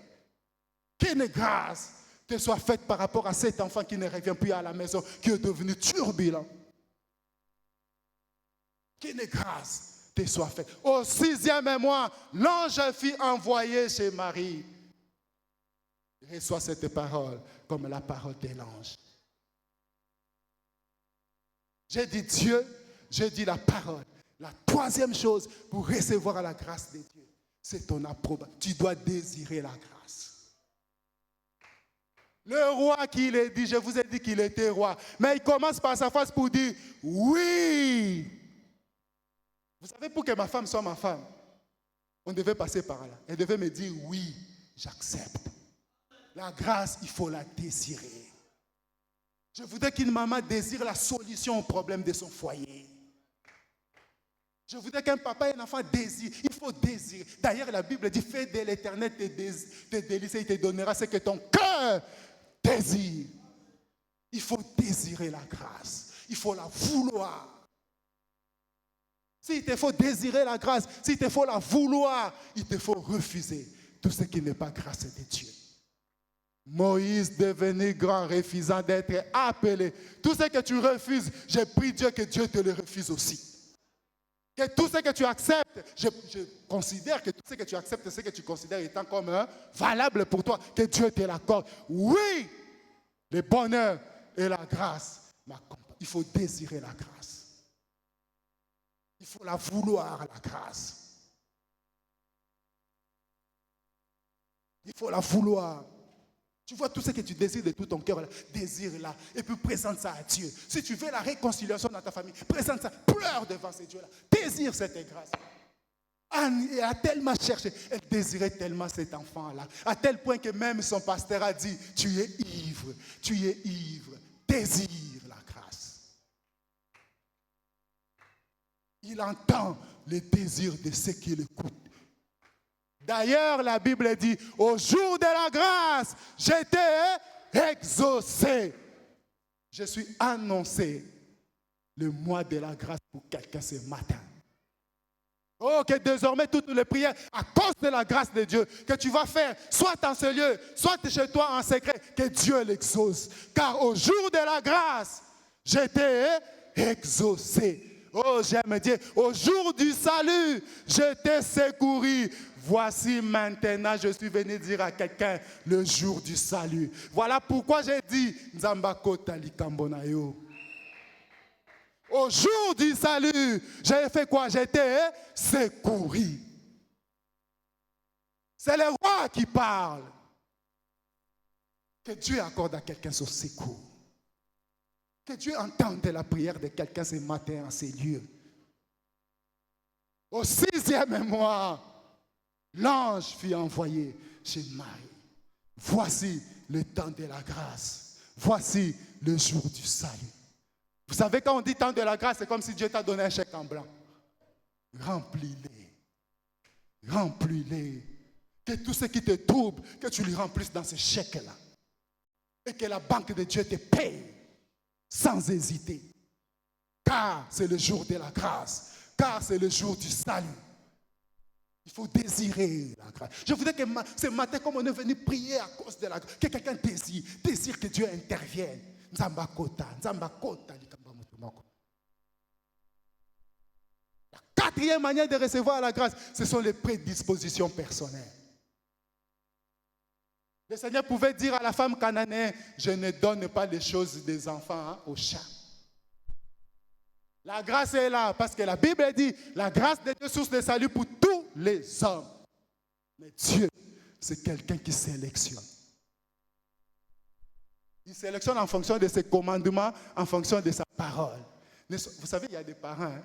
Qu'une grâce te soit faite par rapport à cet enfant qui ne revient plus à la maison, qui est devenu turbulent. Qu'une grâce te soit faite. Au 6e mois, l'ange fut envoyé chez Marie. Reçois cette parole comme la parole de l'ange. J'ai dit Dieu, j'ai dit la parole. La 3e chose pour recevoir la grâce de Dieu, c'est ton approbation. Tu dois désirer la grâce. Le roi qui l'a dit, je vous ai dit qu'il était roi, mais il commence par sa face pour dire oui. Vous savez, pour que ma femme soit ma femme, on devait passer par là. Elle devait me dire oui, j'accepte. La grâce, il faut la désirer. Je voudrais qu'une maman désire la solution au problème de son foyer. Je voudrais qu'un papa et un enfant désirent. Il faut désirer. D'ailleurs, la Bible dit, fais de l'Éternel tes délices et il te donnera ce que ton cœur désire. Il faut désirer la grâce. Il faut la vouloir. S'il te faut désirer la grâce, s'il te faut la vouloir, il te faut refuser tout ce qui n'est pas grâce de Dieu. Moïse devenu grand, refusant d'être appelé. Tout ce que tu refuses, j'ai pris Dieu que Dieu te le refuse aussi. Que tout ce que tu acceptes, je considère que tout ce que tu acceptes, ce que tu considères étant comme valable pour toi, que Dieu te l'accorde. Oui, le bonheur et la grâce m'accompagnent. Il faut désirer la grâce. Il faut la vouloir, la grâce. Il faut la vouloir. Tu vois tout ce que tu désires de tout ton cœur, désire-la et puis présente ça à Dieu. Si tu veux la réconciliation dans ta famille, présente ça, pleure devant ces dieux-là, désire cette grâce. Anne a tellement cherché, elle désirait tellement cet enfant-là, à tel point que même son pasteur a dit, tu es ivre, désire la grâce. Il entend les désirs de ceux qui l'écoutent. D'ailleurs, la Bible dit, au jour de la grâce, j'étais exaucé. Je suis annoncé le mois de la grâce pour quelqu'un ce matin. Oh, que désormais toutes les prières, à cause de la grâce de Dieu, que tu vas faire, soit en ce lieu, soit chez toi en secret, que Dieu l'exauce. Car au jour de la grâce, j'étais exaucé. Oh, j'aime dire, au jour du salut, je t'ai secouru. Voici maintenant, je suis venu dire à quelqu'un le jour du salut. Voilà pourquoi j'ai dit, Nzambakota likambonayo. Au jour du salut, j'ai fait quoi? J'étais secouru. C'est le roi qui parle. Que Dieu accorde à quelqu'un son secours. Que Dieu entende la prière de quelqu'un ce matin en ces lieux. Au 6e mois, l'ange fut envoyé chez Marie. Voici le temps de la grâce. Voici le jour du salut. Vous savez, quand on dit temps de la grâce, c'est comme si Dieu t'a donné un chèque en blanc. Remplis-les. Remplis-les. Que tout ce qui te trouble, que tu lui remplisses dans ce chèque-là. Et que la banque de Dieu te paye sans hésiter. Car c'est le jour de la grâce. Car c'est le jour du salut. Il faut désirer la grâce. Je voudrais que ce matin, comme on est venu prier à cause de la grâce, que quelqu'un désire que Dieu intervienne. Nzambakota. La 4e manière de recevoir la grâce, ce sont les prédispositions personnelles. Le Seigneur pouvait dire à la femme cananéenne, je ne donne pas les choses des enfants aux chats. La grâce est là, parce que la Bible dit, la grâce de Dieu source de salut pour tous les hommes. Mais Dieu, c'est quelqu'un qui sélectionne. Il sélectionne en fonction de ses commandements, en fonction de sa parole. Vous savez, il y a des parents,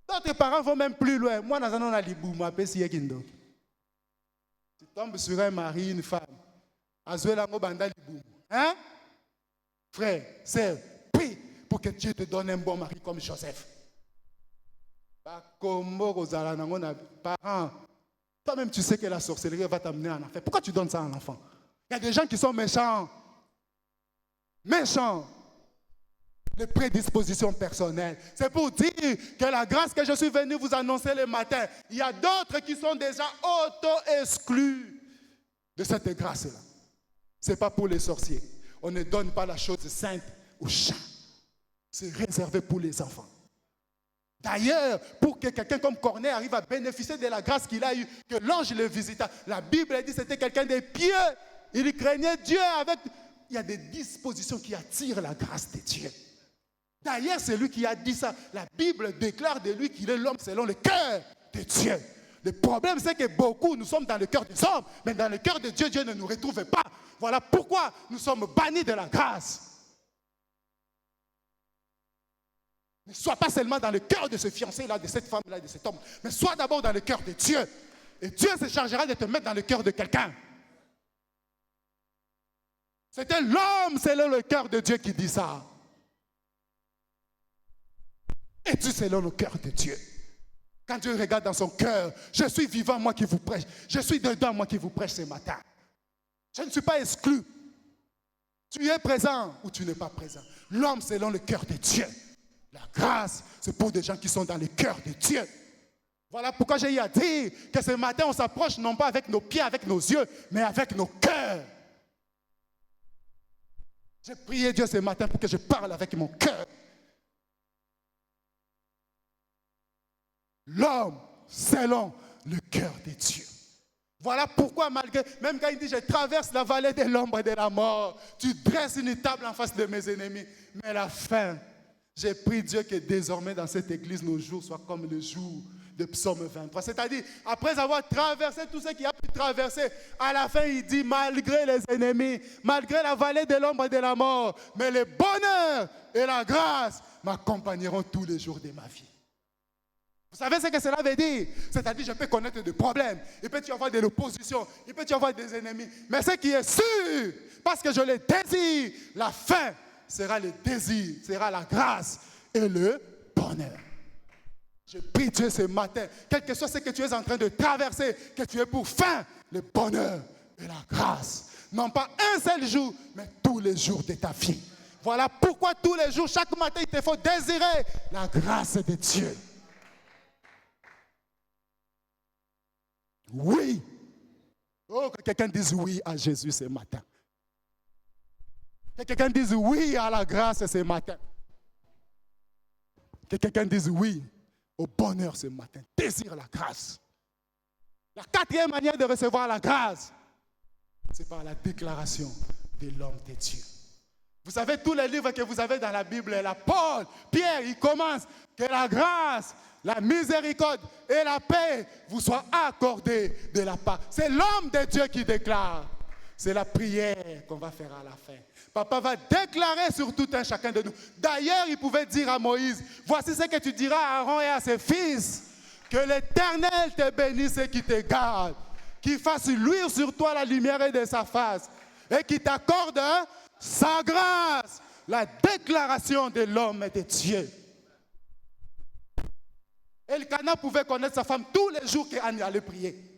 d'autres parents vont même plus loin. Moi, tu tombes sur un mari, une femme. Hein? Frère, sœur, prie pour que Dieu te donne un bon mari comme Joseph. Parents, toi-même tu sais que la sorcellerie va t'amener en enfer. Pourquoi tu donnes ça à un enfant? Il y a des gens qui sont méchants. Méchants. Les prédispositions personnelles. C'est pour dire que la grâce que je suis venu vous annoncer le matin, il y a d'autres qui sont déjà auto-exclus de cette grâce-là. Ce n'est pas pour les sorciers. On ne donne pas la chose sainte aux chats. C'est réservé pour les enfants. D'ailleurs, pour que quelqu'un comme Corneille arrive à bénéficier de la grâce qu'il a eue, que l'ange le visita, la Bible dit que c'était quelqu'un de pieux. Il craignait Dieu avec... Il y a des dispositions qui attirent la grâce de Dieu. D'ailleurs, c'est lui qui a dit ça. La Bible déclare de lui qu'il est l'homme selon le cœur de Dieu. Le problème, c'est que beaucoup, nous sommes dans le cœur des hommes, mais dans le cœur de Dieu, Dieu ne nous retrouve pas. Voilà pourquoi nous sommes bannis de la grâce. Ne sois pas seulement dans le cœur de ce fiancé-là, de cette femme-là, de cet homme, mais sois d'abord dans le cœur de Dieu. Et Dieu se chargera de te mettre dans le cœur de quelqu'un. C'était l'homme selon le cœur de Dieu qui dit ça. Et tu selon le cœur de Dieu. Quand Dieu regarde dans son cœur, je suis vivant, moi qui vous prêche. Je suis dedans, moi qui vous prêche ce matin. Je ne suis pas exclu. Tu es présent ou tu n'es pas présent. L'homme selon le cœur de Dieu. La grâce, c'est pour des gens qui sont dans le cœur de Dieu. Voilà pourquoi j'ai eu à dire que ce matin, on s'approche non pas avec nos pieds, avec nos yeux, mais avec nos cœurs. J'ai prié Dieu ce matin pour que je parle avec mon cœur. L'homme selon le cœur de Dieu. Voilà pourquoi même quand il dit je traverse la vallée de l'ombre et de la mort, tu dresses une table en face de mes ennemis. Mais la fin, j'ai prié Dieu que désormais dans cette église, nos jours soient comme le jour de Psaume 23. C'est-à-dire, après avoir traversé tout ce qu'il a pu traverser, à la fin il dit malgré les ennemis, malgré la vallée de l'ombre et de la mort, mais le bonheur et la grâce m'accompagneront tous les jours de ma vie. Vous savez ce que cela veut dire? C'est-à-dire, je peux connaître des problèmes, il peut y avoir de l'opposition, il peut y avoir des ennemis. Mais ce qui est sûr, parce que je le désire, la fin sera le désir, sera la grâce et le bonheur. Je prie Dieu ce matin, quel que soit ce que tu es en train de traverser, que tu aies pour fin le bonheur et la grâce. Non pas un seul jour, mais tous les jours de ta vie. Voilà pourquoi tous les jours, chaque matin, il te faut désirer la grâce de Dieu. Oui. Oh, que quelqu'un dise oui à Jésus ce matin. Que quelqu'un dise oui à la grâce ce matin. Que quelqu'un dise oui au bonheur ce matin. Désire la grâce. La quatrième manière de recevoir la grâce, c'est par la déclaration de l'homme de Dieu. Vous savez, tous les livres que vous avez dans la Bible, Paul, Pierre, il commence que la grâce, la miséricorde et la paix vous soient accordées de la part. C'est l'homme de Dieu qui déclare. C'est la prière qu'on va faire à la fin. Papa va déclarer sur tout un chacun de nous. D'ailleurs, il pouvait dire à Moïse, voici ce que tu diras à Aaron et à ses fils. Que l'Éternel te bénisse et qu'il te garde. Qu'il fasse luire sur toi la lumière de sa face. Et qu'il t'accorde sa grâce. La déclaration de l'homme et de Dieu. Elkana pouvait connaître sa femme tous les jours qu'Anne allait prier.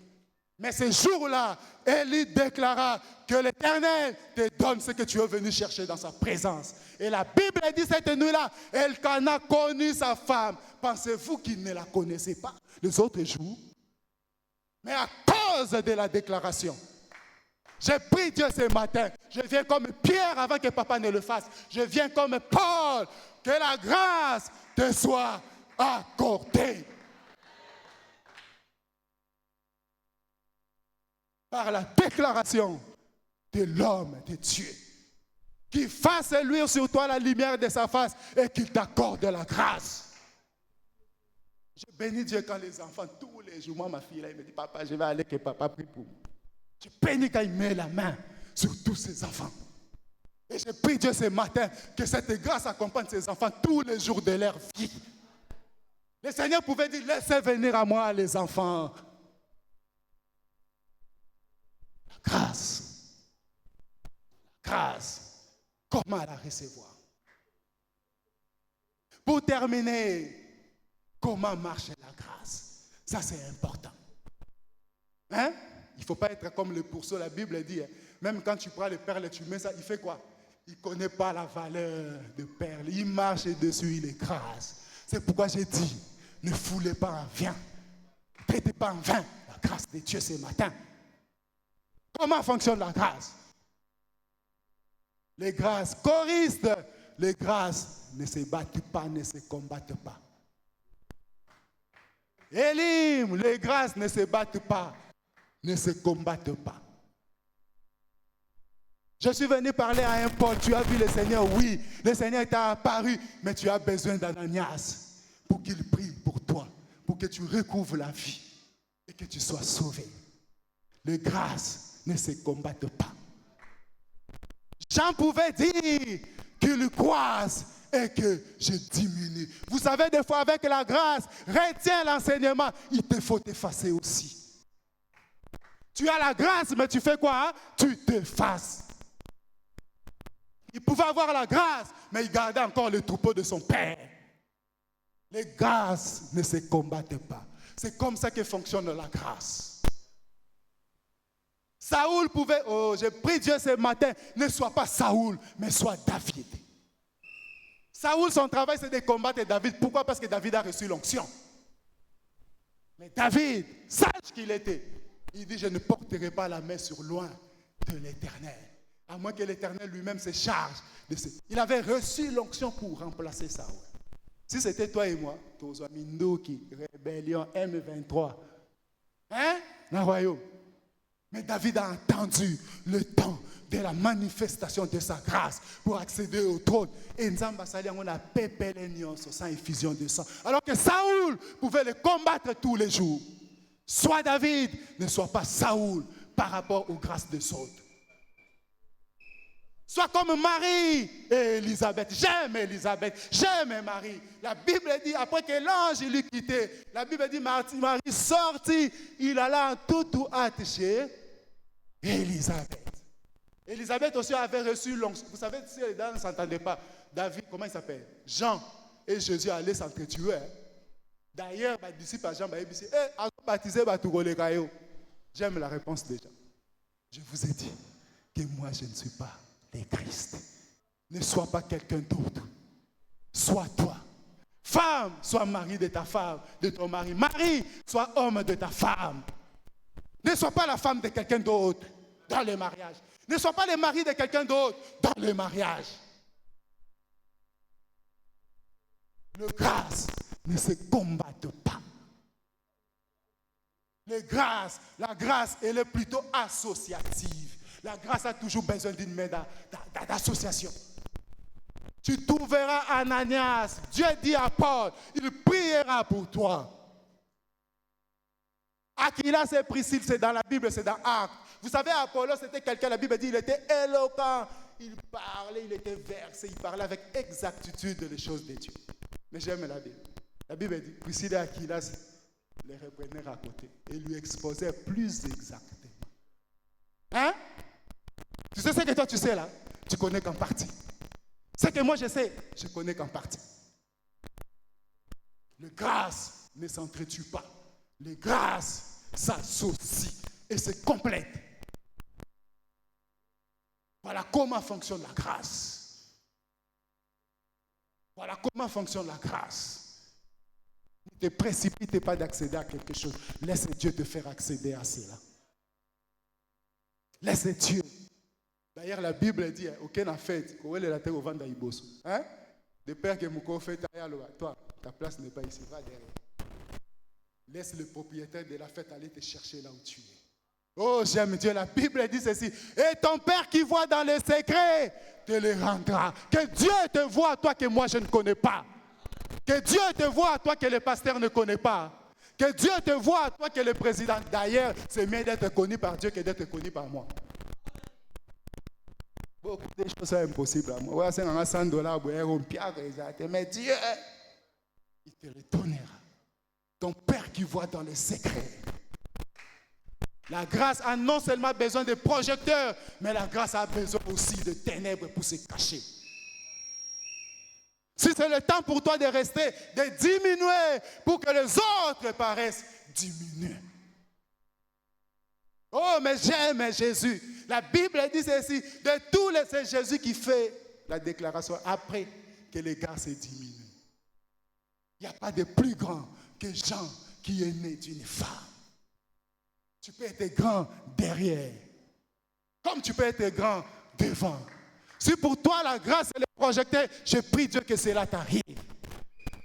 Mais ce jour-là, Élie déclara que l'Éternel te donne ce que tu es venu chercher dans sa présence. Et la Bible dit cette nuit-là, Elkana connu sa femme. Pensez-vous qu'il ne la connaissait pas les autres jours? Mais à cause de la déclaration, j'ai prié Dieu ce matin. Je viens comme Pierre avant que papa ne le fasse. Je viens comme Paul. Que la grâce te soit accordée. Par la déclaration de l'homme de Dieu. Qu'il fasse luire sur toi la lumière de sa face et qu'il t'accorde la grâce. Je bénis Dieu quand les enfants, tous les jours, moi ma fille, là, il me dit, papa, je vais aller que papa prie pour moi. Je bénis quand il met la main sur tous ses enfants. Et je prie Dieu ce matin que cette grâce accompagne ses enfants tous les jours de leur vie. Le Seigneur pouvait dire, laissez venir à moi les enfants. La grâce. La grâce. Comment la recevoir? Pour terminer, comment marche la grâce? Ça, c'est important. Hein? Il ne faut pas être comme le pourceau, la Bible dit. Hein? Même quand tu prends les perles et tu mets ça, il fait quoi? Il ne connaît pas la valeur de perles. Il marche dessus, il écrase. C'est pourquoi j'ai dit, ne foulez pas en vain. Ne traitez pas en vain la grâce de Dieu ce matin. Comment fonctionne la grâce? Les grâces choristes, les grâces ne se battent pas, ne se combattent pas. Élim, les grâces ne se battent pas, ne se combattent pas. Je suis venu parler à un Paul, tu as vu le Seigneur, oui, le Seigneur t'a apparu, mais tu as besoin d'Ananias pour qu'il prie pour toi, pour que tu recouvres la vie et que tu sois sauvé. Les grâces ne se combattent pas. Jean pouvait dire qu'il croise et que je diminue. Vous savez, des fois avec la grâce, retiens l'enseignement, il te faut t'effacer aussi. Tu as la grâce, mais tu fais quoi? Hein? Tu t'effaces. Il pouvait avoir la grâce, mais il gardait encore le troupeau de son père. Les grâces ne se combattent pas. C'est comme ça que fonctionne la grâce. Saoul pouvait, oh, j'ai pris Dieu ce matin, ne sois pas Saoul, mais sois David. Saoul, son travail, c'est de combattre David. Pourquoi? Parce que David a reçu l'onction. Mais David, sage qu'il était, il dit, je ne porterai pas la main sur loin de l'Éternel. À moins que l'Éternel lui-même se charge de ce. Il avait reçu l'onction pour remplacer Saoul. Si c'était toi et moi, Tozo Mindoki, rébellion M23, hein, dans le royaume. Mais David a entendu le temps de la manifestation de sa grâce pour accéder au trône. Et Nzamba Sali on a pépé sans effusion de sang. Alors que Saoul pouvait le combattre tous les jours. Sois David, ne sois pas Saoul par rapport aux grâces des autres. Sois comme Marie et Élisabeth. J'aime Élisabeth, j'aime Marie. La Bible dit, après que l'ange l'eut quitté, la Bible dit, Marie sortit, il alla en toute hâte chez Élisabeth. Élisabeth aussi avait reçu l'onction. Vous savez, si les dames ne s'entendaient pas, David, comment il s'appelle? Jean et Jésus allaient s'entretuer. D'ailleurs, les disciples à Jean, ils disaient, baptisé, j'aime la réponse déjà. Je vous ai dit que moi, je ne suis pas le Christ. Ne sois pas quelqu'un d'autre. Sois toi. Femme, sois mari de ta femme, de ton mari. Mari, sois homme de ta femme. Ne sois pas la femme de quelqu'un d'autre dans le mariage. Ne sois pas le mari de quelqu'un d'autre dans le mariage. Les grâces ne se combattent pas. Les grâces, la grâce, elle est plutôt associative. La grâce a toujours besoin d'une main d'association. Tu trouveras Ananias. Dieu dit à Paul, il priera pour toi. Aquila, c'est Priscille, c'est dans la Bible, c'est dans Actes. Vous savez, Apollos, c'était quelqu'un, la Bible dit, il était éloquent. Il parlait, il était versé, il parlait avec exactitude les choses de Dieu. Mais j'aime la Bible. La Bible dit, Priscille et Aquila les reprenaient à côté et lui exposaient plus exactement. Hein? Tu sais ce que toi tu sais là? Tu connais qu'en partie. Ce que moi je sais, je connais qu'en partie. Les grâces ne s'entretuent pas. Les grâces s'associent et se complètent. Voilà comment fonctionne la grâce. Voilà comment fonctionne la grâce. Ne te précipite pas d'accéder à quelque chose. Laisse Dieu te faire accéder à cela. Laisse Dieu. D'ailleurs, la Bible dit, aucun a fait, hein? De père que Mouko fait, toi, ta place n'est pas ici, va derrière. Laisse le propriétaire de la fête aller te chercher là où tu es. Oh, j'aime Dieu, la Bible dit ceci. Et ton Père qui voit dans le secret te le rendra. Que Dieu te voie, toi que moi je ne connais pas. Que Dieu te voie, toi que le pasteur ne connaît pas. Que Dieu te voie, toi que le président. D'ailleurs, c'est mieux d'être connu par Dieu que d'être connu par moi. Beaucoup de choses sont impossibles à moi. C'est un $100, mais Dieu, il te le donnera. Ton Père qui voit dans le secret. La grâce a non seulement besoin de projecteurs, mais la grâce a besoin aussi de ténèbres pour se cacher. Si c'est le temps pour toi de rester, de diminuer pour que les autres paraissent diminuer. Oh, mais j'aime Jésus. La Bible dit ceci, de tous les, c'est Jésus qui fait la déclaration après que les gars se diminuent. Il n'y a pas de plus grand que Jean qui est né d'une femme. Tu peux être grand derrière, comme tu peux être grand devant. Si pour toi la grâce est projectée, je prie Dieu que cela t'arrive.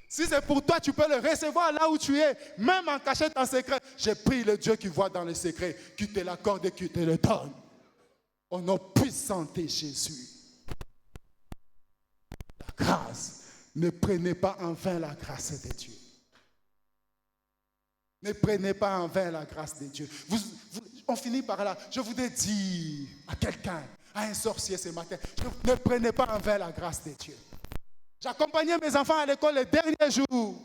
Si c'est pour toi, tu peux le recevoir là où tu es, même en cachette en secret. Je prie le Dieu qui voit dans le secret, qui te l'accorde et qui te le donne. Au nom puissant de Jésus. La grâce, ne prenez pas en vain la grâce de Dieu. Ne prenez pas en vain la grâce de Dieu. On finit par là. Je voudrais dire à quelqu'un, à un sorcier ce matin, ne prenez pas en vain la grâce de Dieu. J'accompagnais mes enfants à l'école les derniers jours.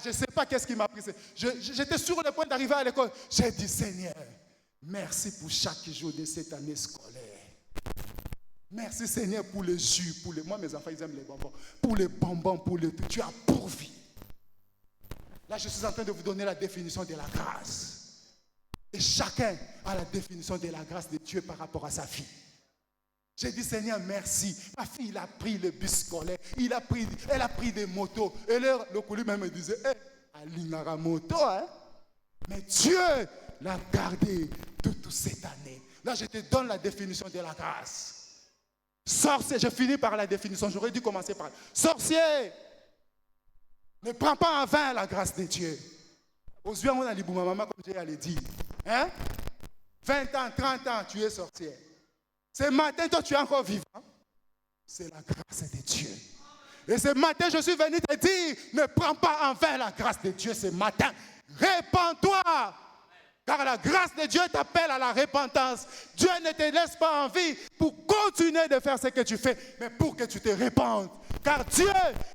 Je ne sais pas qu'est-ce qui m'a pris. J'étais sur le point d'arriver à l'école. J'ai dit, Seigneur, merci pour chaque jour de cette année scolaire. Merci Seigneur pour le jus. Moi, mes enfants, ils aiment les bonbons. Pour les bonbons, pour le tout. Tu as pourvu. Là, je suis en train de vous donner la définition de la grâce. Et chacun a la définition de la grâce de Dieu par rapport à sa fille. J'ai dit, Seigneur, merci. Ma fille, elle a pris le bus scolaire. Elle a pris des motos. Et le coulis même me disait, Alinara moto, hein? Mais Dieu l'a gardé toute cette année. Là, je te donne la définition de la grâce. Sorcier, je finis par la définition. J'aurais dû commencer par sorcier. Ne prends pas en vain la grâce de Dieu. Aux yeux, on a dit, maman, comme Dieu allait dire. Hein? 20 ans, 30 ans, tu es sorcier. Ce matin, toi, tu es encore vivant. C'est la grâce de Dieu. Et ce matin, je suis venu te dire, ne prends pas en vain la grâce de Dieu ce matin. Répands-toi. Car la grâce de Dieu t'appelle à la repentance. Dieu ne te laisse pas en vie pour continuer de faire ce que tu fais, mais pour que tu te répandes. Car Dieu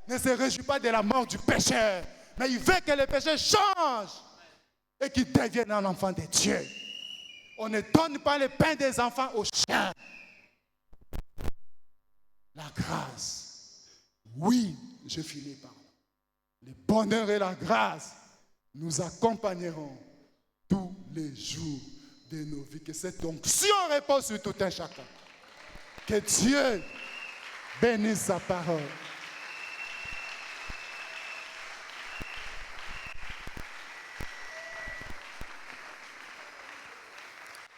ne se réjouit pas de la mort du pécheur, mais il veut que le pécheur change et qu'il devienne un enfant de Dieu. On ne donne pas le pain des enfants aux chiens. La grâce. Oui, je finis par là. Le bonheur et la grâce nous accompagneront tous les jours de nos vies. Que cette onction repose sur tout un chacun. Que Dieu bénisse sa parole.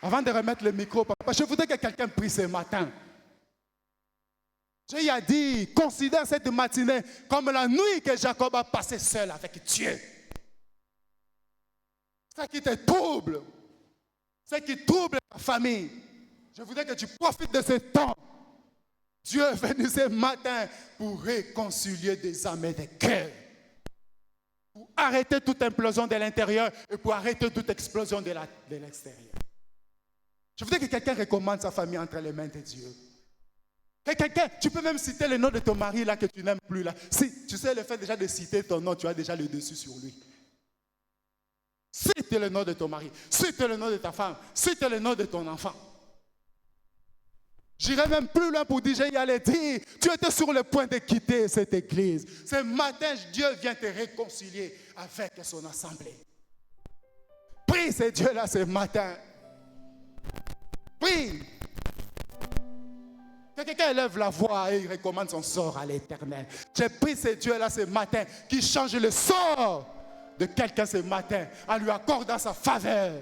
Avant de remettre le micro, papa, je voudrais que quelqu'un prie ce matin. Je lui ai dit, considère cette matinée comme la nuit que Jacob a passée seul avec Dieu. Ce qui te trouble, ce qui trouble ta famille, je voudrais que tu profites de ce temps. Dieu est venu ce matin pour réconcilier des âmes et des cœurs. Pour arrêter toute implosion de l'intérieur et pour arrêter toute explosion de l'extérieur. Je voudrais que quelqu'un recommande sa famille entre les mains de Dieu. Que quelqu'un, tu peux même citer le nom de ton mari là que tu n'aimes plus là. Si tu sais le fait déjà de citer ton nom, tu as déjà le dessus sur lui. Cite le nom de ton mari, cite le nom de ta femme, cite le nom de ton enfant. J'irai même plus loin pour dire, j'y allais dire, tu étais sur le point de quitter cette église. Ce matin, Dieu vient te réconcilier avec son assemblée. Prie ce Dieu-là ce matin. Prie. Que quelqu'un élève la voix et il recommande son sort à l'Éternel. J'ai pris ce Dieu-là ce matin qui change le sort de quelqu'un ce matin en lui accordant sa faveur.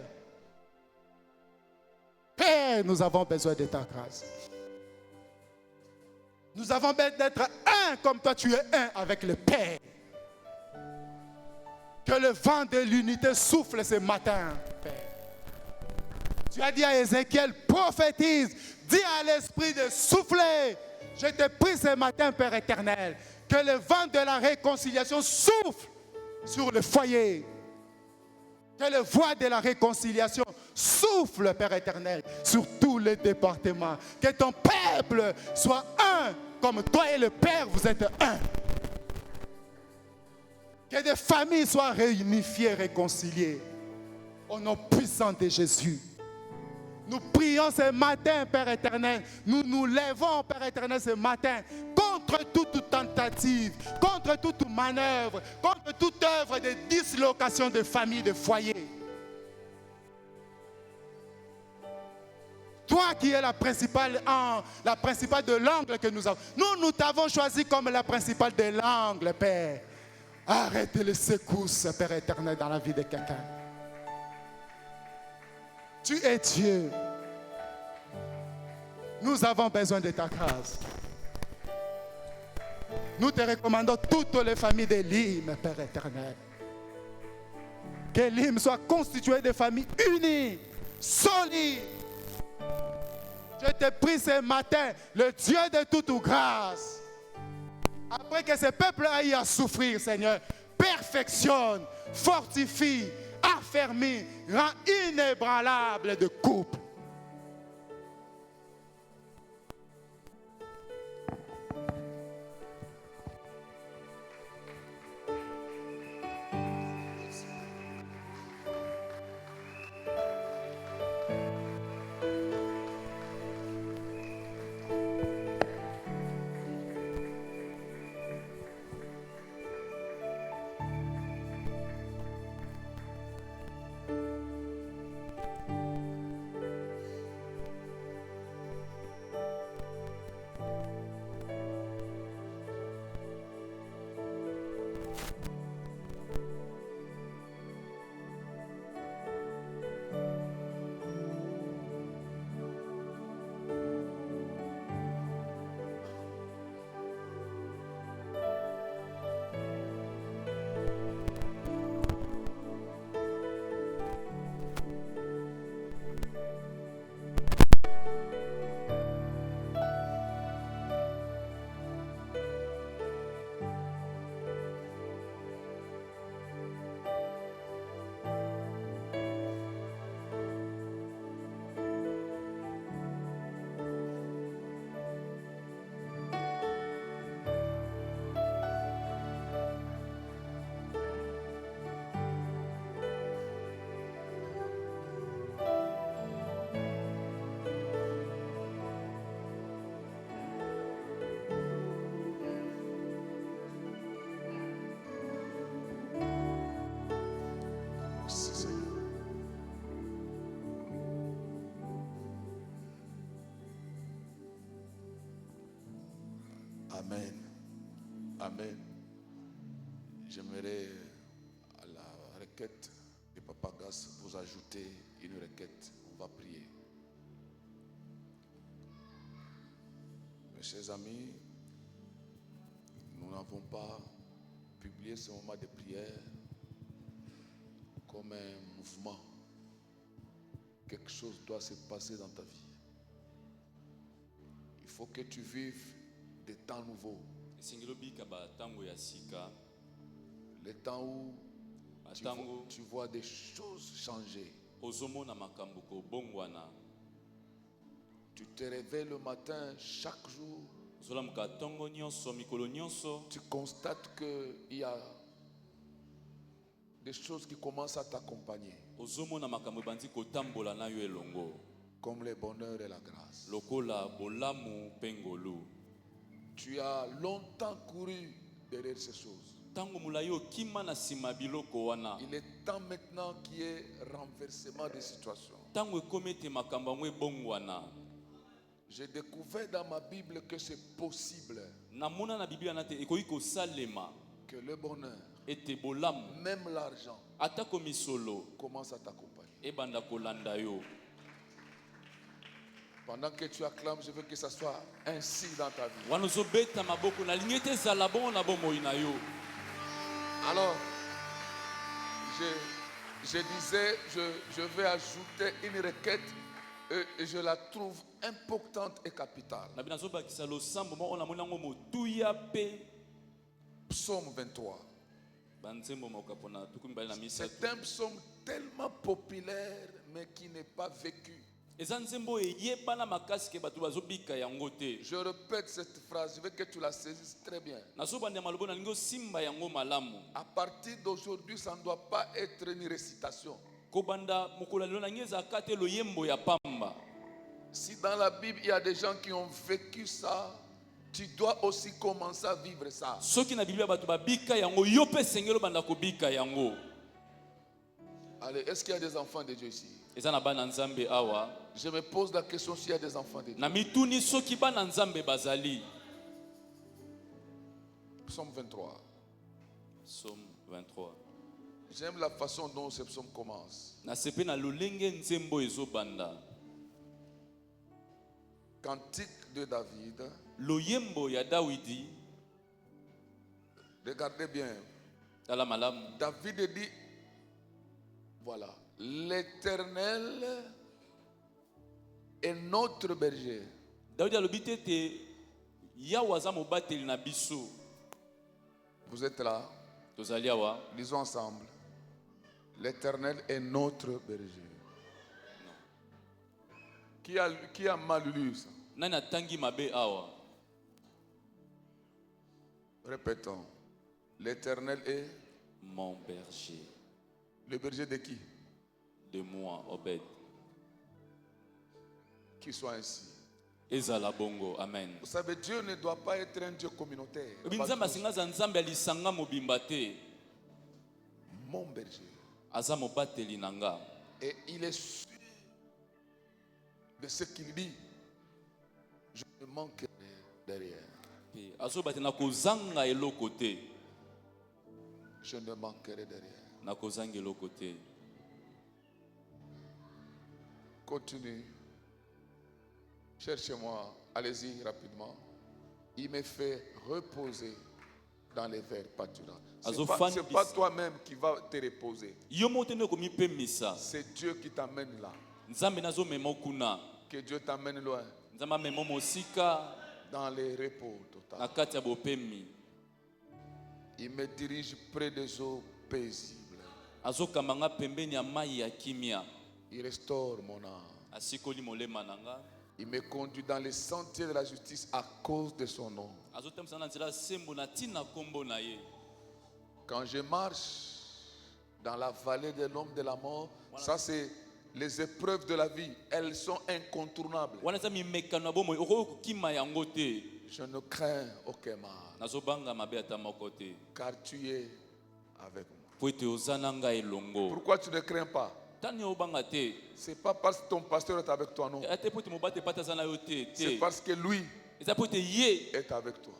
Père, nous avons besoin de ta grâce. Nous avons besoin d'être un comme toi tu es un avec le Père. Que le vent de l'unité souffle ce matin, Père. Tu as dit à Ézéchiel, prophétise, dis à l'esprit de souffler. Je te prie ce matin, Père éternel, que le vent de la réconciliation souffle sur le foyer. Que le vent de la réconciliation souffle, Père éternel, sur tous les départements. Que ton peuple soit un, comme toi et le Père, vous êtes un. Que des familles soient réunifiées, réconciliées. Au nom puissant de Jésus. Nous prions ce matin, Père éternel. Nous nous lèvons, Père éternel, ce matin contre contre toute tentative, contre toute manœuvre, contre toute œuvre de dislocation de famille, de foyer. Toi qui es la principale de l'angle que nous avons. Nous t'avons choisi comme la principale de l'angle, Père. Arrête les secousses, Père éternel, dans la vie de quelqu'un. Tu es Dieu. Nous avons besoin de ta grâce. Nous te recommandons toutes les familles de l'hymne, Père éternel. Que l'hymne soit constitué de familles unies, solides. Je te prie ce matin, le Dieu de toute grâce, après que ce peuple aille à souffrir, Seigneur, perfectionne, fortifie, affermit, rend inébranlable de couple. Amen. Amen. J'aimerais à la requête de Papa Gas vous ajouter une requête. On va prier. Mes chers amis, nous n'avons pas publié ce moment de prière comme un mouvement. Quelque chose doit se passer dans ta vie. Il faut que tu vives des temps nouveaux. Les temps où tu vois des choses changer. Tu te réveilles le matin chaque jour. Tu constates qu'il y a des choses qui commencent à t'accompagner. Comme le bonheur et la grâce. Tu as longtemps couru derrière ces choses. Il est temps maintenant qu'il y ait renversement des situations. J'ai découvert dans ma Bible que c'est possible que le bonheur, même l'argent, commence à t'accompagner. Pendant que tu acclames, je veux que ça soit ainsi dans ta vie. Alors, je disais, je vais ajouter une requête et je la trouve importante et capitale. Psaume 23. C'est un psaume tellement populaire mais qui n'est pas vécu. Je répète cette phrase, je veux que tu la saisisses très bien. À partir d'aujourd'hui, ça ne doit pas être une récitation. Si dans la Bible, il y a des gens qui ont vécu ça, tu dois aussi commencer à vivre ça. Soki na Biblia bato babika yango yo pe sengelo banda ko bika yango. Allez, est-ce qu'il y a des enfants de Dieu ici? Eza na bana nzambe awa. Je me pose la question s'il y a des enfants de Dieu. Na mituni soki bana nzambe bazali. Psaume 23. Psaume 23. J'aime la façon dont ce psaume commence. Na sepe na lolenge nzembo ezo banda. Cantique de David. Loyembo ya Dawidi. Regardez bien. Tala malamu. David dit, voilà, l'Éternel est notre berger. Dawidi alobite te Yawa za mobateli na biso. Vous êtes là? Tozali awa. Lisons ensemble. L'Éternel est notre berger. Qui a mal lu ça? Nani atangi mabe awa. Répétons. L'Éternel est mon berger. le berger de qui? De moi, Obed. Qu'il soit ainsi. Ezala bongo, amen. Vous savez, Dieu ne doit pas être un Dieu communautaire. Binzamba singaza nzambe alisanga mobimba te. Mon berger. Aza mobateli nanga. Et il est sûr de ce qu'il dit. Je ne manquerai derrière. Azobate na kozanga eloko te. Je ne manquerai derrière. Na kozanga eloko te. Continue. Cherchez-moi. Allez-y rapidement. Il me fait reposer dans les verts pâturants. Ce n'est pas toi-même qui vas te reposer. C'est Dieu qui t'amène là. Que Dieu t'amène loin. Dans les repos total. Il me dirige près des eaux paisibles. Il restaure mon âme. Il me conduit dans les sentiers de la justice à cause de son nom. Quand je marche dans la vallée de l'ombre de la mort, ça c'est les épreuves de la vie. Elles sont incontournables. Je ne crains aucun mal. Car tu es avec moi. Pourquoi tu ne crains pas? C'est pas parce que ton pasteur est avec toi, non. C'est parce que lui est avec toi.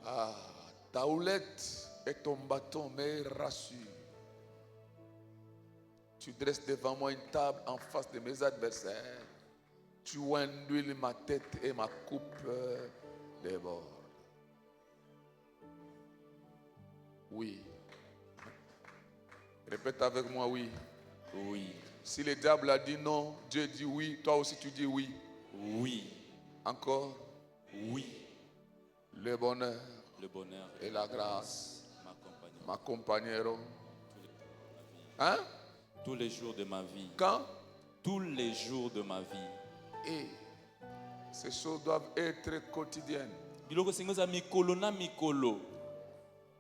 Ah, ta houlette et ton bâton me rassurent. Tu dresses devant moi une table en face de mes adversaires. Tu induis ma tête et ma coupe déborde. Oui. Répète avec moi, oui. Oui. Si le diable a dit non, Dieu dit oui, toi aussi tu dis oui. Oui. Encore? Oui. Le bonheur et la grâce m'accompagneront. Hein? Tous les jours de ma vie. Quand? Tous les jours de ma vie. Et ces choses doivent être quotidiennes.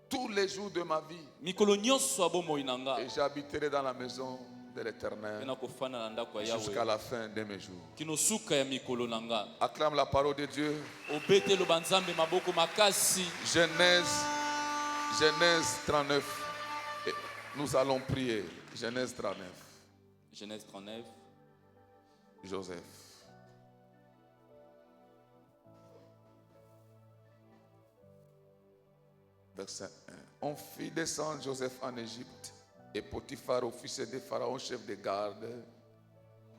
Tous les jours de ma vie. Et j'habiterai dans la maison de l'Éternel jusqu'à la fin de mes jours. Acclame la parole de Dieu. Genèse 39. Et nous allons prier. Genèse 39. Genèse 39. Joseph. Verset 1. On fit descendre Joseph en Égypte, et Potiphar, officier de Pharaon, chef de garde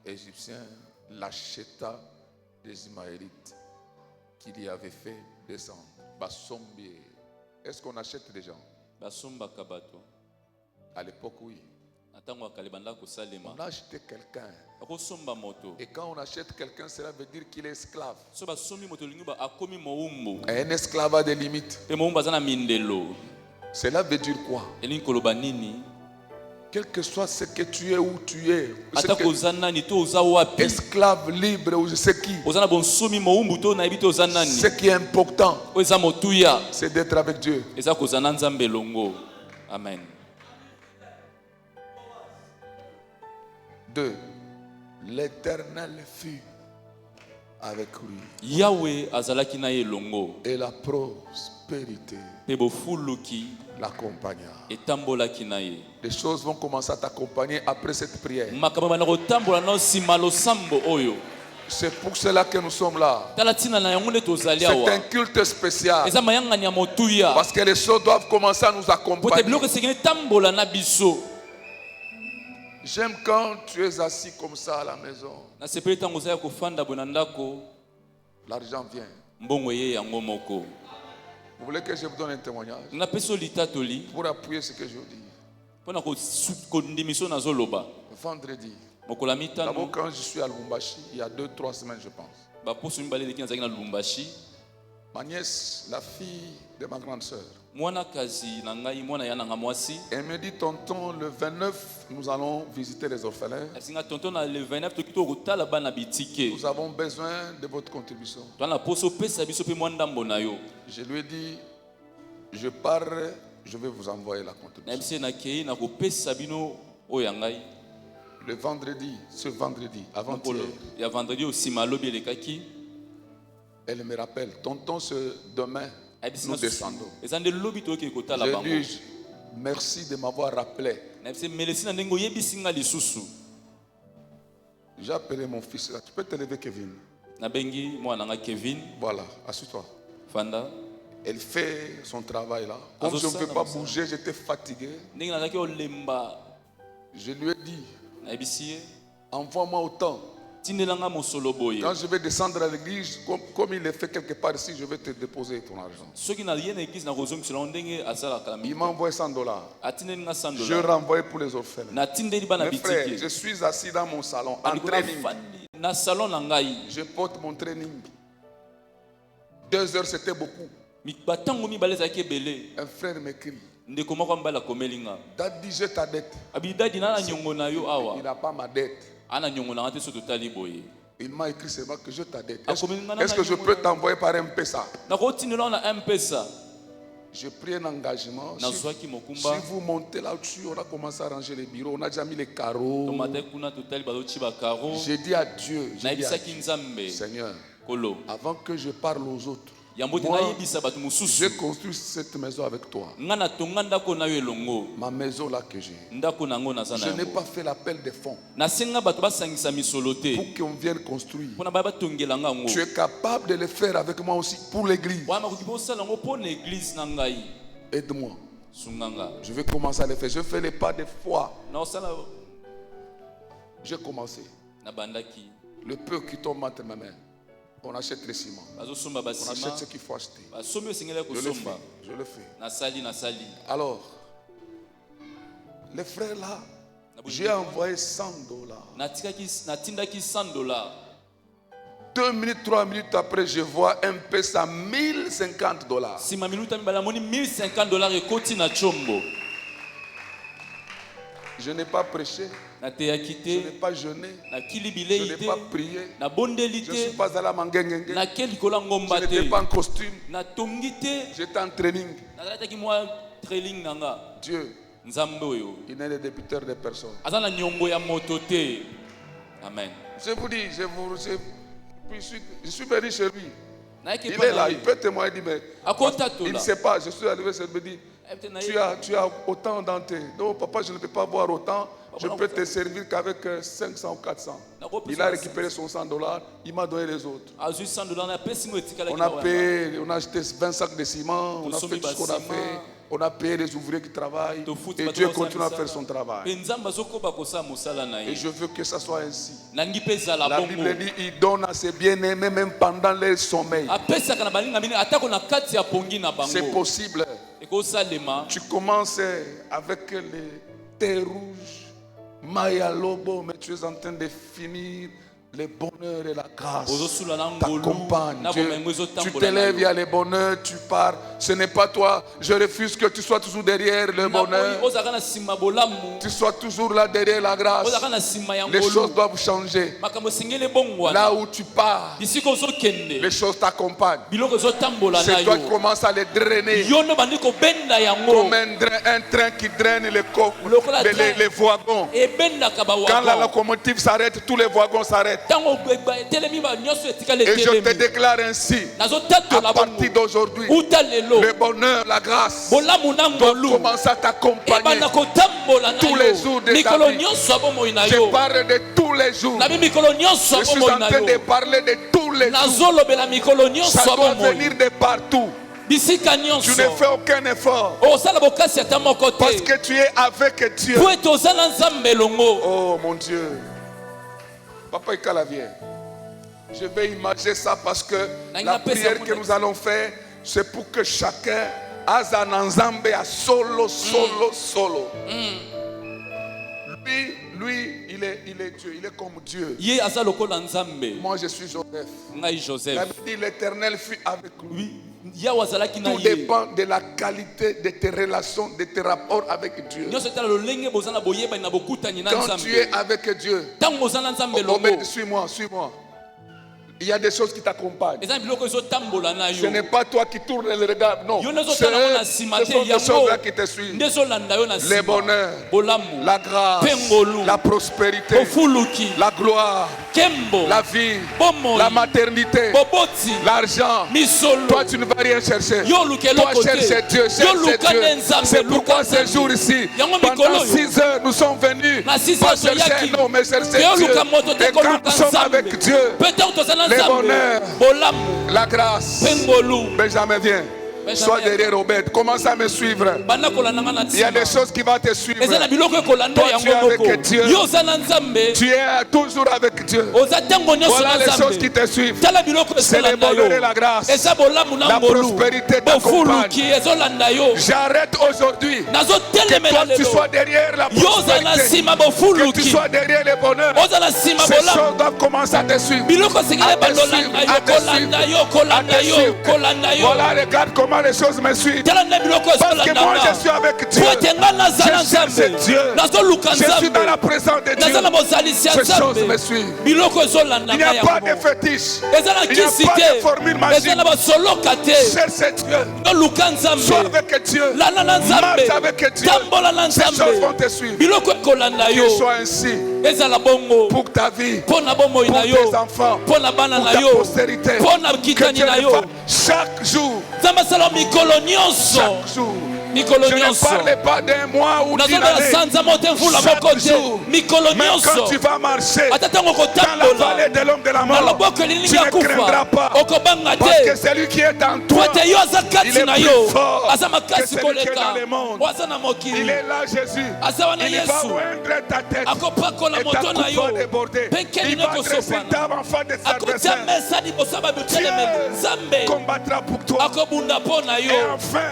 égyptien, l'acheta des Ismaélites qu'il y avait fait descendre. Basombier. Est-ce qu'on achète des gens? À l'époque, oui. On a acheté quelqu'un. Et quand on achète quelqu'un, cela veut dire qu'il est esclave. Et un esclave a des limites. Cela veut dire quoi? Quel que soit ce que tu es, où tu es, esclave, libre ou je sais qui, ce qui est important, c'est d'être avec Dieu. Amen. 2. L'Éternel fut avec lui. Yahweh azalaki na ye longo. Et la prospérité Pe bofuluki l'accompagna. etambolaki na ye. Les choses vont commencer à t'accompagner après cette prière. Makambo bana kotambola na nsima losambo oyo. C'est pour cela que nous sommes là. Tala tina na yango nde tozali C'est awa. un culte spécial. Eza mayangani ya motuya. Parce que les choses doivent commencer à nous Pote accompagner. biloko esengeli tambola na biso. J'aime quand tu es assis comme ça à la maison. Na sepeli ntango ozali kofanda boye na ndako, L'argent vient. mbongo eye yango moko. Vous voulez que je vous donne un témoignage Napesi litatoli pour appuyer ce que je dis? mpona kondimiso nazoloba. Vendredi. Mokola D'abord, mitano quand je suis à Lubumbashi, il y a 2-3 semaines, je pense. baposo mibale eleki nazalaki na Lubumbashi. Ma nièce, la fille de ma grande sœur, Mwana kazi na ngai mwana ya nanga mwasi elle me dit, tonton, le 29, nous allons visiter les orphelins. asinga tonton na le 29 toki tokotala bana bitike. Nous avons besoin de votre contribution. Twana poso pesa biso pe mwa ndambo na yo. Je lui ai dit, je pars, je vais vous envoyer la Na contribution. biso na kei na kopesa bino oyo ya ngai. Le vendredi, ce vendredi, avant-hier, Mokolo ya vendredi osima lobi elekaki. elle me rappelle, tonton, ce demain, nous descendons. Eza nde lobi toki kotala Je bango. lui dis, merci de m'avoir rappelé. Na biso melesi na ndenge oyebisi nga lisusu. J'ai appelé mon fils là. Tu peux te lever, Kevin? Na bengi mwana nga Kevin Voilà, assieds-toi. Fanda. Elle fait son travail là. Comme je ne peux pas bouger, j'étais fatigué. Ndenge nazaki olemba Je lui ai dit, na yebisi ye. envoie-moi autant. Tindelanga mosolo boye. Quand je vais descendre à l'église, comme il le fait quelque part ici, je vais te déposer ton argent. Soki na ye na église na kozongisela ndenge asalaka Il m'a envoyé $100. atindeli nga $100. Je renvoie pour les orphelins. natindeli bana Mes frères, bitike je suis assis dans mon salon en Alikona training. fandi na salon na ngai. Je porte mon training. 2 heures, c'était beaucoup. Batango mibale ezalaki ebele. Un frère m'écrit, Ndeko moko mbala akomeli nga. Daddy, j'ai ta dette. Abidadi na nyongo na yo Il awa. n'a pas ma dette. Ana nyongo na nga te so totali boye. Il m'a écrit seulement que j'ai ta dette. Akomeli Est-ce que je peux t'envoyer par un pesa? nakotindela na mpesa. J'ai pris un engagement. nazwaki Si mokumba vous montez là-dessus, on a commencé à ranger les bureaux, on a déjà mis les carreaux. tomata kuna totali bazoci bakaro. J'ai dit à Dieu, nayebisaki nzambe Seigneur, kolo avant que je parle aux autres, yango te moi, nayebisa bato mosusu j'ai construit cette maison avec toi. nga natonga ndako na yo elongo. Ma maison là que j'ai. ndako nango naza na Je n'ai yango. pas fait l'appel des fonds nasenga bato basangisa misolo te pour qu'on vienne construire. mpona baya batongela nga yango. Tu es capable de le faire avec moi aussi pour l'église. wana makoki bosala yango mpo na eglize na ngai. Aide-moi. sunganga Je vais commencer à le faire. Je fais les pas de foi. naosala J'ai commencé. nabandaki Le peu qui tombe entre mes mains, on achète les ciments. bazosomba On achète basima ce qu'il faut acheter. basomi osengeli ya Je le fais. kosomba. Je le fais. nasali Alors, les frères là, j'ai envoyé $100. natindaki $100. 2 minutes, 3 minutes après, je vois un pesa $1050. nsima minuta mibale amoni $1050 ekoti na chombo. Je n'ai pas prêché, nateyaki je n'ai te pas jeûné, nakili je bilei n'ai te pas prié, nabondeli je ne suis te pas allé à Mangengenge, nake likolo ya je ngomba n'étais te pas en costume, natongi te j'étais en training. nalataki mwa trailing na nga. Dieu, nzambe oyo il n'est le débiteur des personnes. aza na nyongo ya moto te. Amen. Je vous dis, je suis venu chez lui. nayaki Il epai est na là, ye. il peut témoigner, il dit, mais akotatola il ne sait pas, je suis arrivé, il me dit, tu as autant dans tes... Non, papa, je ne peux pas avoir autant. Je peux te servir qu'avec 500 ou 400. Il a récupéré son $100, il m'a donné les autres. azwi $100 napesi ngo etikalaki On na a oyo. payé, on a acheté 20 sacs de ciment, on a fait tout ce qu'on a Ciment. fait. On a payé les ouvriers qui travaillent. Tofuti Et bato Dieu basala continue à misala. faire son travail. Pe nzambe azokoba kosala mosala na Et ye. je veux que ça soit ainsi. nangi mpe ezala La bongo. Bible dit, il donne à ses bien-aimés même pendant leur sommeil. apesaka na baninga mine atako na kati ya pongi na C'est bango. possible. ekosalema. Tu commences avec les thés rouges, Maya Lobo, mais tu es en train de finir le bonheur et la grâce. ozosula na ngolu T'accompagne. na Dieu. bomengo Tu ezotambola te na lèves, il y yo. a le bonheur, tu pars. Ce n'est pas toi. Je refuse que tu sois toujours derrière le Na bonheur. boyi ozalaka na nsima bolamu. Tu sois toujours là derrière la grâce. ozalaka na nsima ya Les choses ngolu. doivent changer. makambo esengeli ebongwana. Là où tu pars, bisika ozokende les choses t'accompagnent. biloko ezotambola na C'est toi qui yo. commences à les drainer. yo ndo bandi kobenda yango. Comme un train qui draine Lokola train. les wagons. ebendaka Quand la bawagon. locomotive s'arrête, tous les wagons s'arrêtent. Et je te déclare ainsi, à partir d'aujourd'hui, le bonheur, la grâce doivent commencer à t'accompagner tous les jours de ta vie. Je parle de tous les jours. Je suis en train de parler de tous les jours. Ça doit venir de partout. Tu ne fais aucun effort parce que tu es avec Dieu. Oh mon Dieu. Papa Ikalavien, je vais imaginer ça parce que la prière que nous allons faire, c'est pour que chacun azananzambe a solo. Lui, il est Dieu, il est comme Dieu. Moi, je suis Joseph. La Bible dit l'Éternel fut avec lui. Tout dépend de la qualité de tes relations, de tes rapports avec Dieu. Quand tu es avec Dieu, suis-moi. Il y a des choses qui t'accompagnent. Ce n'est pas toi qui tournes le regard, non. Ce sont des choses-là qui te suivent. Le bonheur, la grâce, la prospérité, la gloire, la vie, la maternité, l'argent. Toi, tu ne vas rien chercher. Toi, cherche Dieu, C'est pourquoi ce jour ici, pendant 6 heures, nous sommes venus pas chercher un homme, mais chercher Dieu. Et quand nous sommes avec Dieu, le bonheur, la grâce. Benjamin, viens. Sois derrière Robert. Commence à me suivre. Il y a des choses qui vont te suivre. Toi, tu es avec Dieu. Tu es toujours avec Dieu. Voilà les choses qui te suivent. C'est le bonheur et la grâce. La prospérité t'accompagne. J'arrête aujourd'hui que toi tu sois derrière la prospérité, que tu sois derrière le bonheur. Ces choses doivent commencer à te suivre. À te suivre. Voilà, regarde comment les choses me suivent. Parce que moi je suis avec Dieu. Je cherche Dieu. Je suis dans la présence de Dieu. Ces choses me suivent. Il n'y a pas de fétiche. Il n'y a pas de formule magique. Cherche Dieu. Sois avec Dieu. Marche avec Dieu. Ces choses vont te suivre. Qu'il soit ainsi pour ta vie, pour tes enfants, pour ta postérité. Que Dieu le fasse chaque jour. Chaque jour. Je ne parle pas d'un mois ou d'une année. Chaque jour. Même quand tu vas marcher dans la vallée de l'homme de la mort, tu ne craindras pas. Parce que celui qui est en toi, il est plus fort que celui qui est dans le monde. Il est là, Jésus. Il va oindre ta tête et ta coupe va déborder. Il va dresser ta en face de ses adversaires. Dieu combattra pour toi. Et enfin,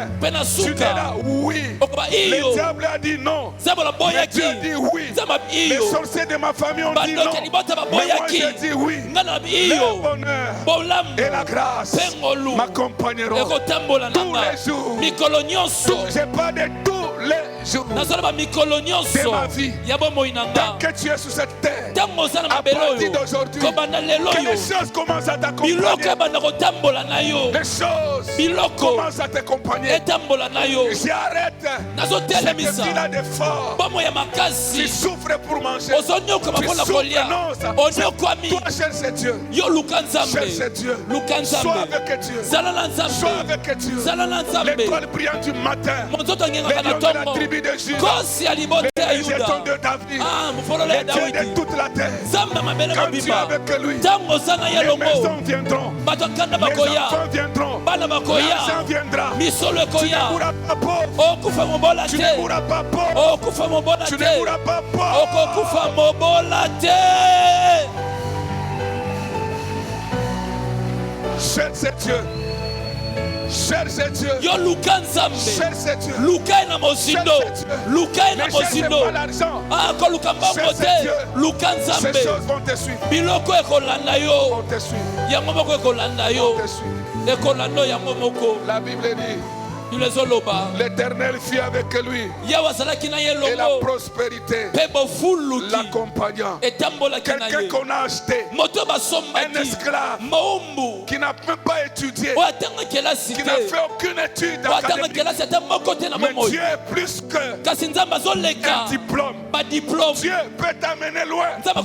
tu diras oui. Le diable a dit non. Mais Dieu a dit oui. Les sorciers de ma famille ont dit non. Mais moi j'ai dit oui. Le bonheur et la grâce m'accompagneront tous les jours. J'ai pas de tous les jours de ma vie. Tant que tu es sur cette terre, à partir d'aujourd'hui, que les choses commencent à t'accompagner. Les choses commencent à t'accompagner. J'arrête ce qu'il a d'effort. Tu souffres pour manger. Tu souffres, non, toi cherche Dieu. Cherche Dieu. Sois avec Dieu. Sois avec Dieu. L'étoile brillante du matin. Les lions de la tribu de Juda. Les jetons de David. Les dieux de toute la terre. Quand tu es avec lui, les maisons viendront. Les enfants viendront. L'argent viendra. Tu ne mourras pas pauvre. Tu ne mourras pas pauvre. Tu ne mourras pas pauvre. Cherche Dieu. Cherche Dieu. Cherche Dieu. Ne cherche pas l'argent. Cherche Dieu. Ces choses vont te suivre. Vont te suivre. Vont te suivre. La Bible dit L'Éternel fut avec lui. Et la prospérité l'accompagnant. Quelqu'un qu'on a acheté, un esclave qui n'a même pas étudié, qui n'a fait aucune étude académique. Mais Dieu est plus qu'un diplôme. Dieu peut t'amener loin. Là où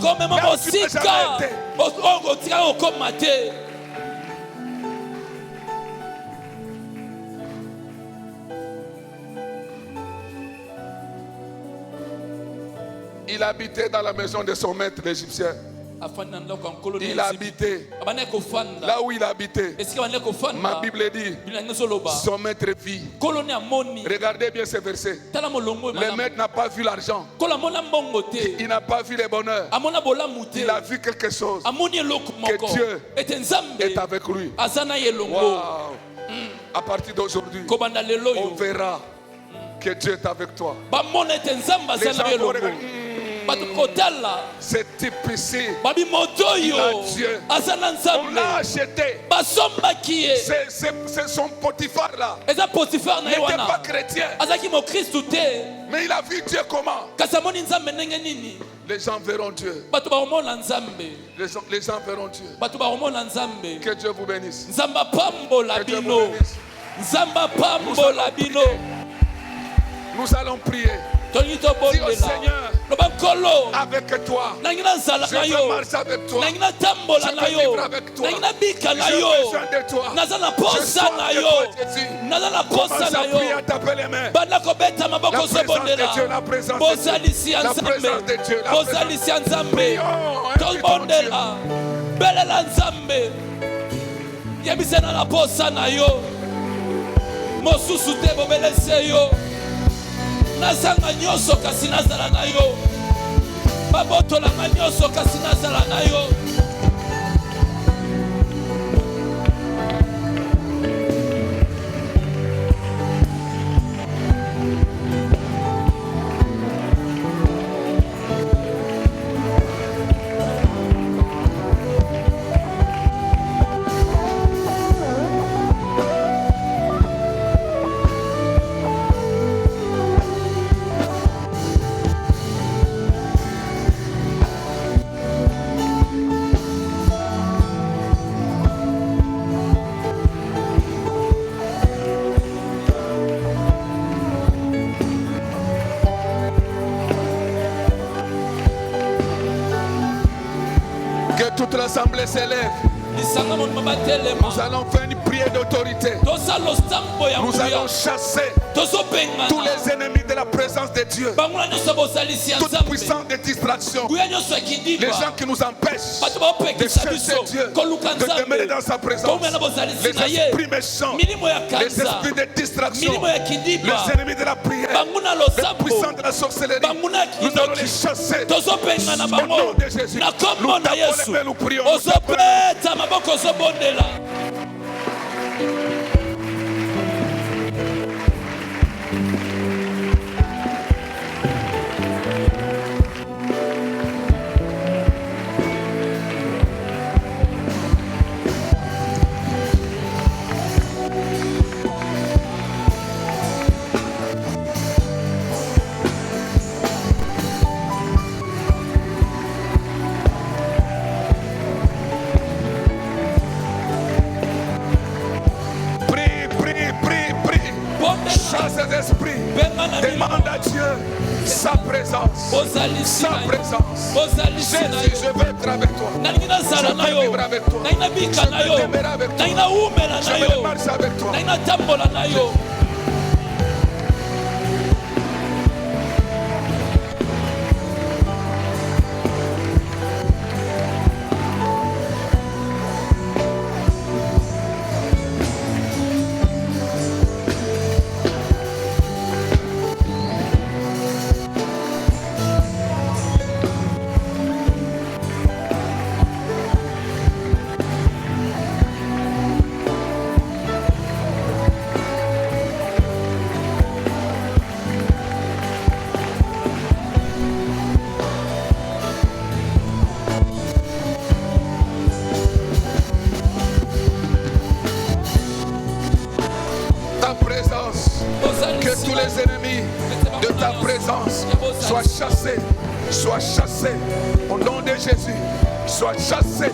tu n'as jamais été. Il habitait dans la maison de son maître l'Égyptien. Il habitait là où il habitait. Ma Bible dit son maître vit. Regardez bien ce verset. Le maître n'a pas vu l'argent. Il n'a pas vu le bonheur. Il a vu quelque chose. Que Dieu est avec lui. Wow. À partir d'aujourd'hui, on verra que Dieu est avec toi. Les gens vont regarder. C'est type ici. Il a Dieu. On l'a acheté. C'est son Potiphar là. Il n'était pas chrétien. Mais il a vu Dieu comment? Les gens verront Dieu. Les gens verront Dieu. Que Dieu vous bénisse. Que Dieu vous bénisse. Nous allons prier. Dis au Seigneur, avec toi, je veux marcher avec toi, je veux vivre avec toi, j'ai besoin de toi, je sois avec toi, Jésus. Commence à prier, à taper les mains. La présence de Dieu, la présence de Dieu, la présence de Dieu, la présence de Dieu. Prions, invitons Dieu. Belela Nzambe yebisana na posa na yo mosusu te bobelese yo nazanga nyonso kasi nazala na yo babotolanga nyonso kasi nazala na yo. Toute l'assemblée s'élève. Nous allons faire une prière d'autorité. Nous allons chasser tous les ennemis de la présence de Dieu. Toute puissance de distraction. Les gens qui nous empêchent de chercher Dieu, de demeurer dans sa présence. Les esprits méchants, les esprits de distraction, les ennemis de la prière, les puissants de la sorcellerie. Nous allons les chasser au nom de Jésus. Nous tapons les mains, nous prions. Demande à Dieu sa présence. Sa présence. Jésus, je veux être avec toi. Je veux vivre avec toi. Je veux demeurer avec toi. Je veux marcher avec toi. présence soit chassé. Sois chassé au nom de Jésus. Sois chassé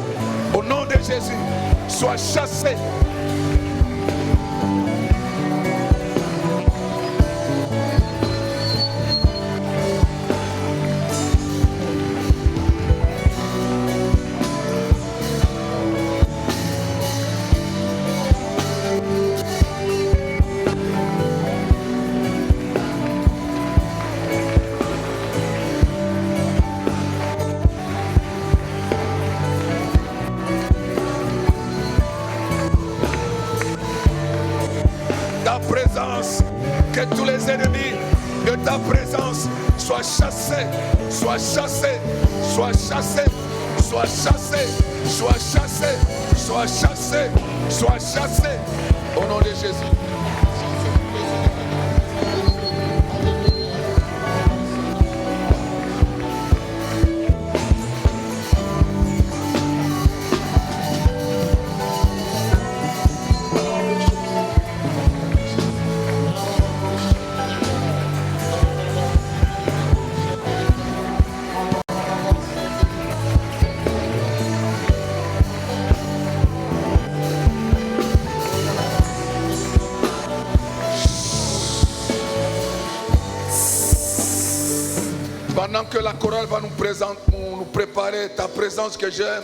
au nom de Jésus. Sois chassé. Que tous les ennemis de ta présence soient chassés, soient chassés, soient chassés, soient chassés, soient chassés, soient chassés, soient chassés. Au nom de Jésus. Pendant que la chorale va nous préparer ta présence que j'aime,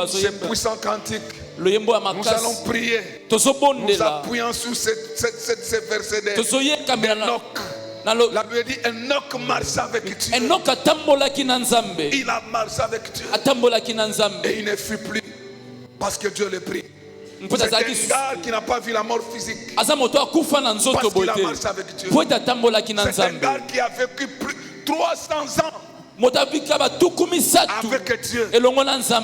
ces puissants cantiques, nous allons prier, nous appuyons sur ces versets d'Enoch. La Bible dit Enoch marcha avec Dieu. Il a marché avec Dieu. Et il ne fut plus parce que Dieu le prit. C'est un gars qui n'a pas vu la mort physique parce qu'il a marché avec Dieu. C'est un gars qui a vécu plus 300 ans avec Dieu.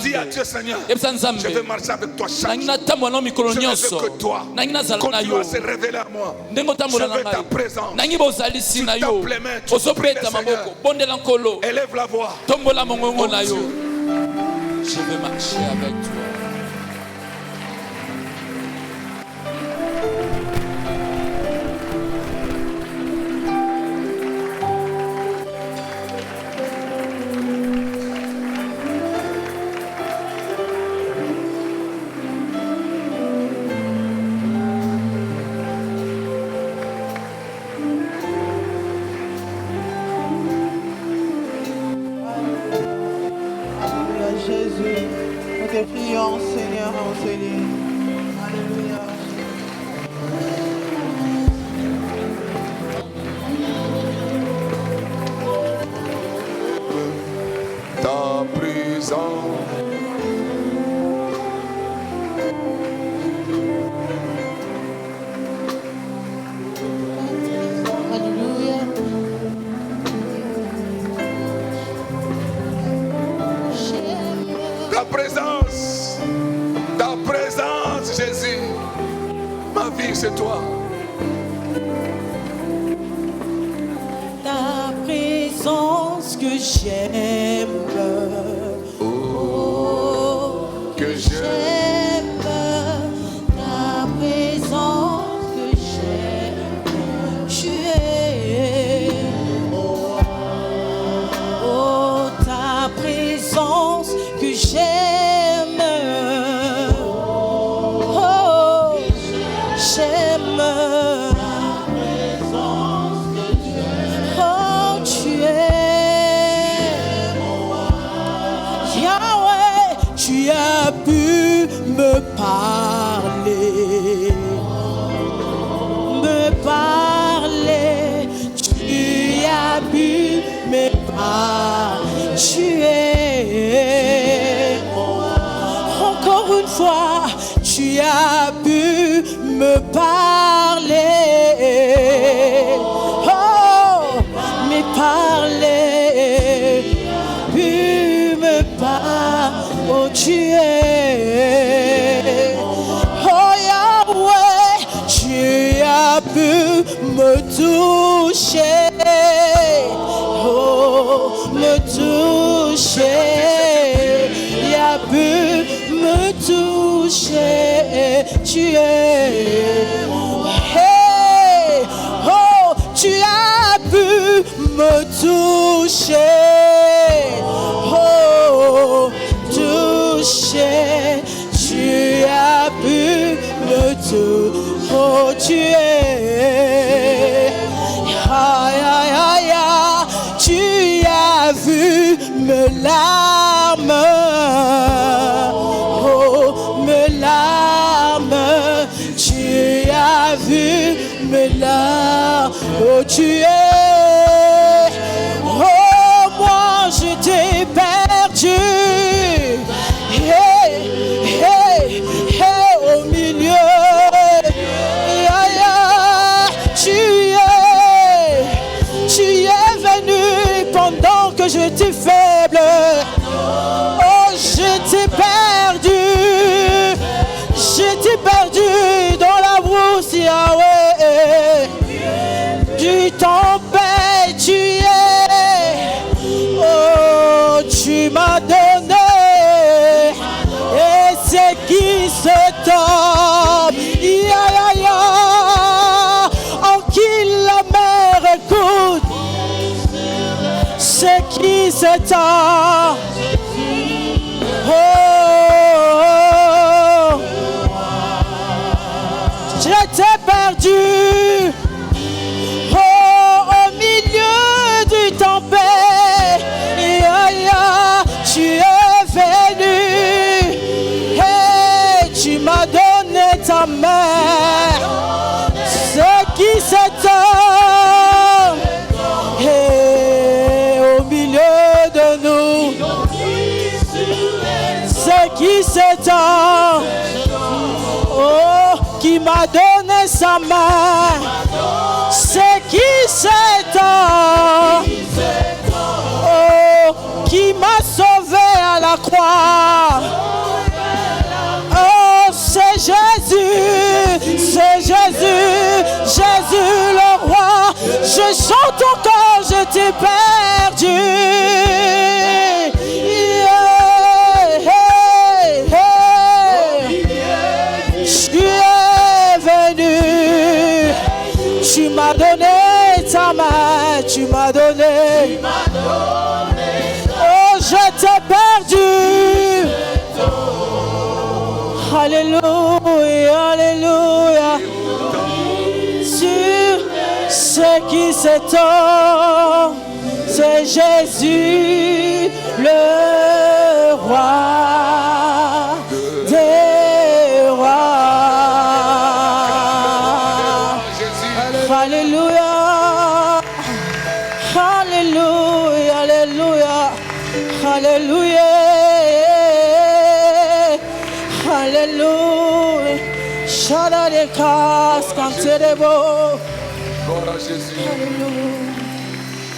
Dis à Dieu, Seigneur, je vais marcher avec toi chaque jour. Je ne veux que toi. Continue à se révéler à moi. Je veux ta présence. Tu tapes les mains, tu pries le Seigneur. Élève la voix. Oh Dieu, je vais marcher avec toi. Jésus, nous te prions, Seigneur, enseignez. Alléluia. Ta présence. Ta présence, Jésus, ma vie c'est toi. Ta présence que j'aime, oh, que j'aime, ta présence que j'aime, tu es, oh, ta présence que j'aime. Me parler, tu as pu me parler, tu es, encore une fois, tu as pu me parler, oh, me parler, pu me parler, oh, tu es, oh Yahweh, tu as pu me toucher, oh, me toucher, il a pu me toucher, tu es, hey, oh, tu as pu tu es. Aïe, aïe, aïe, aïe, tu as vu mes larmes. Oh, mes larmes. Tu as vu mes larmes. Oh, tu es. Oh, moi je t'ai perdu. Hey, hey, hey, au milieu. Tu es venu pendant que j'étais faible. Oh, j'étais perdu. J'étais perdu dans la brousse, Yahweh. Du tempête, tu es. Oh, tu m'as donné. Et c'est qui se tombe. Ya, ya, ya. En qui la mer écoute. C'est qui s'étend. Oh, oh, oh. J'étais perdu. Oh, au milieu du tempête. Tu es venu. Hey, tu m'as donné ta main. C'est qui s'étend. Hey, au milieu de nous. C'est qui s'étend. Oh, qui m'a donné sa main. C'est qui s'étend. Oh, qui m'a sauvé à la croix. Oh, c'est Jésus, c'est Jésus, Jésus le roi. Je chante encore, je t'ai perdu. Yeah, hey, hey. Tu es venu, tu m'as donné ta main, tu m'as donné. Oh, je t'ai perdu. Alléluia, alléluia. Sur ce qui s'étend, c'est Jésus le roi des rois. Alléluia, alléluia, alléluia, alléluia. Alléluia. Shadalekas kanterebo. Gloire à Jésus.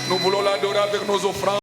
Nous voulons l'adorer avec nos offrandes.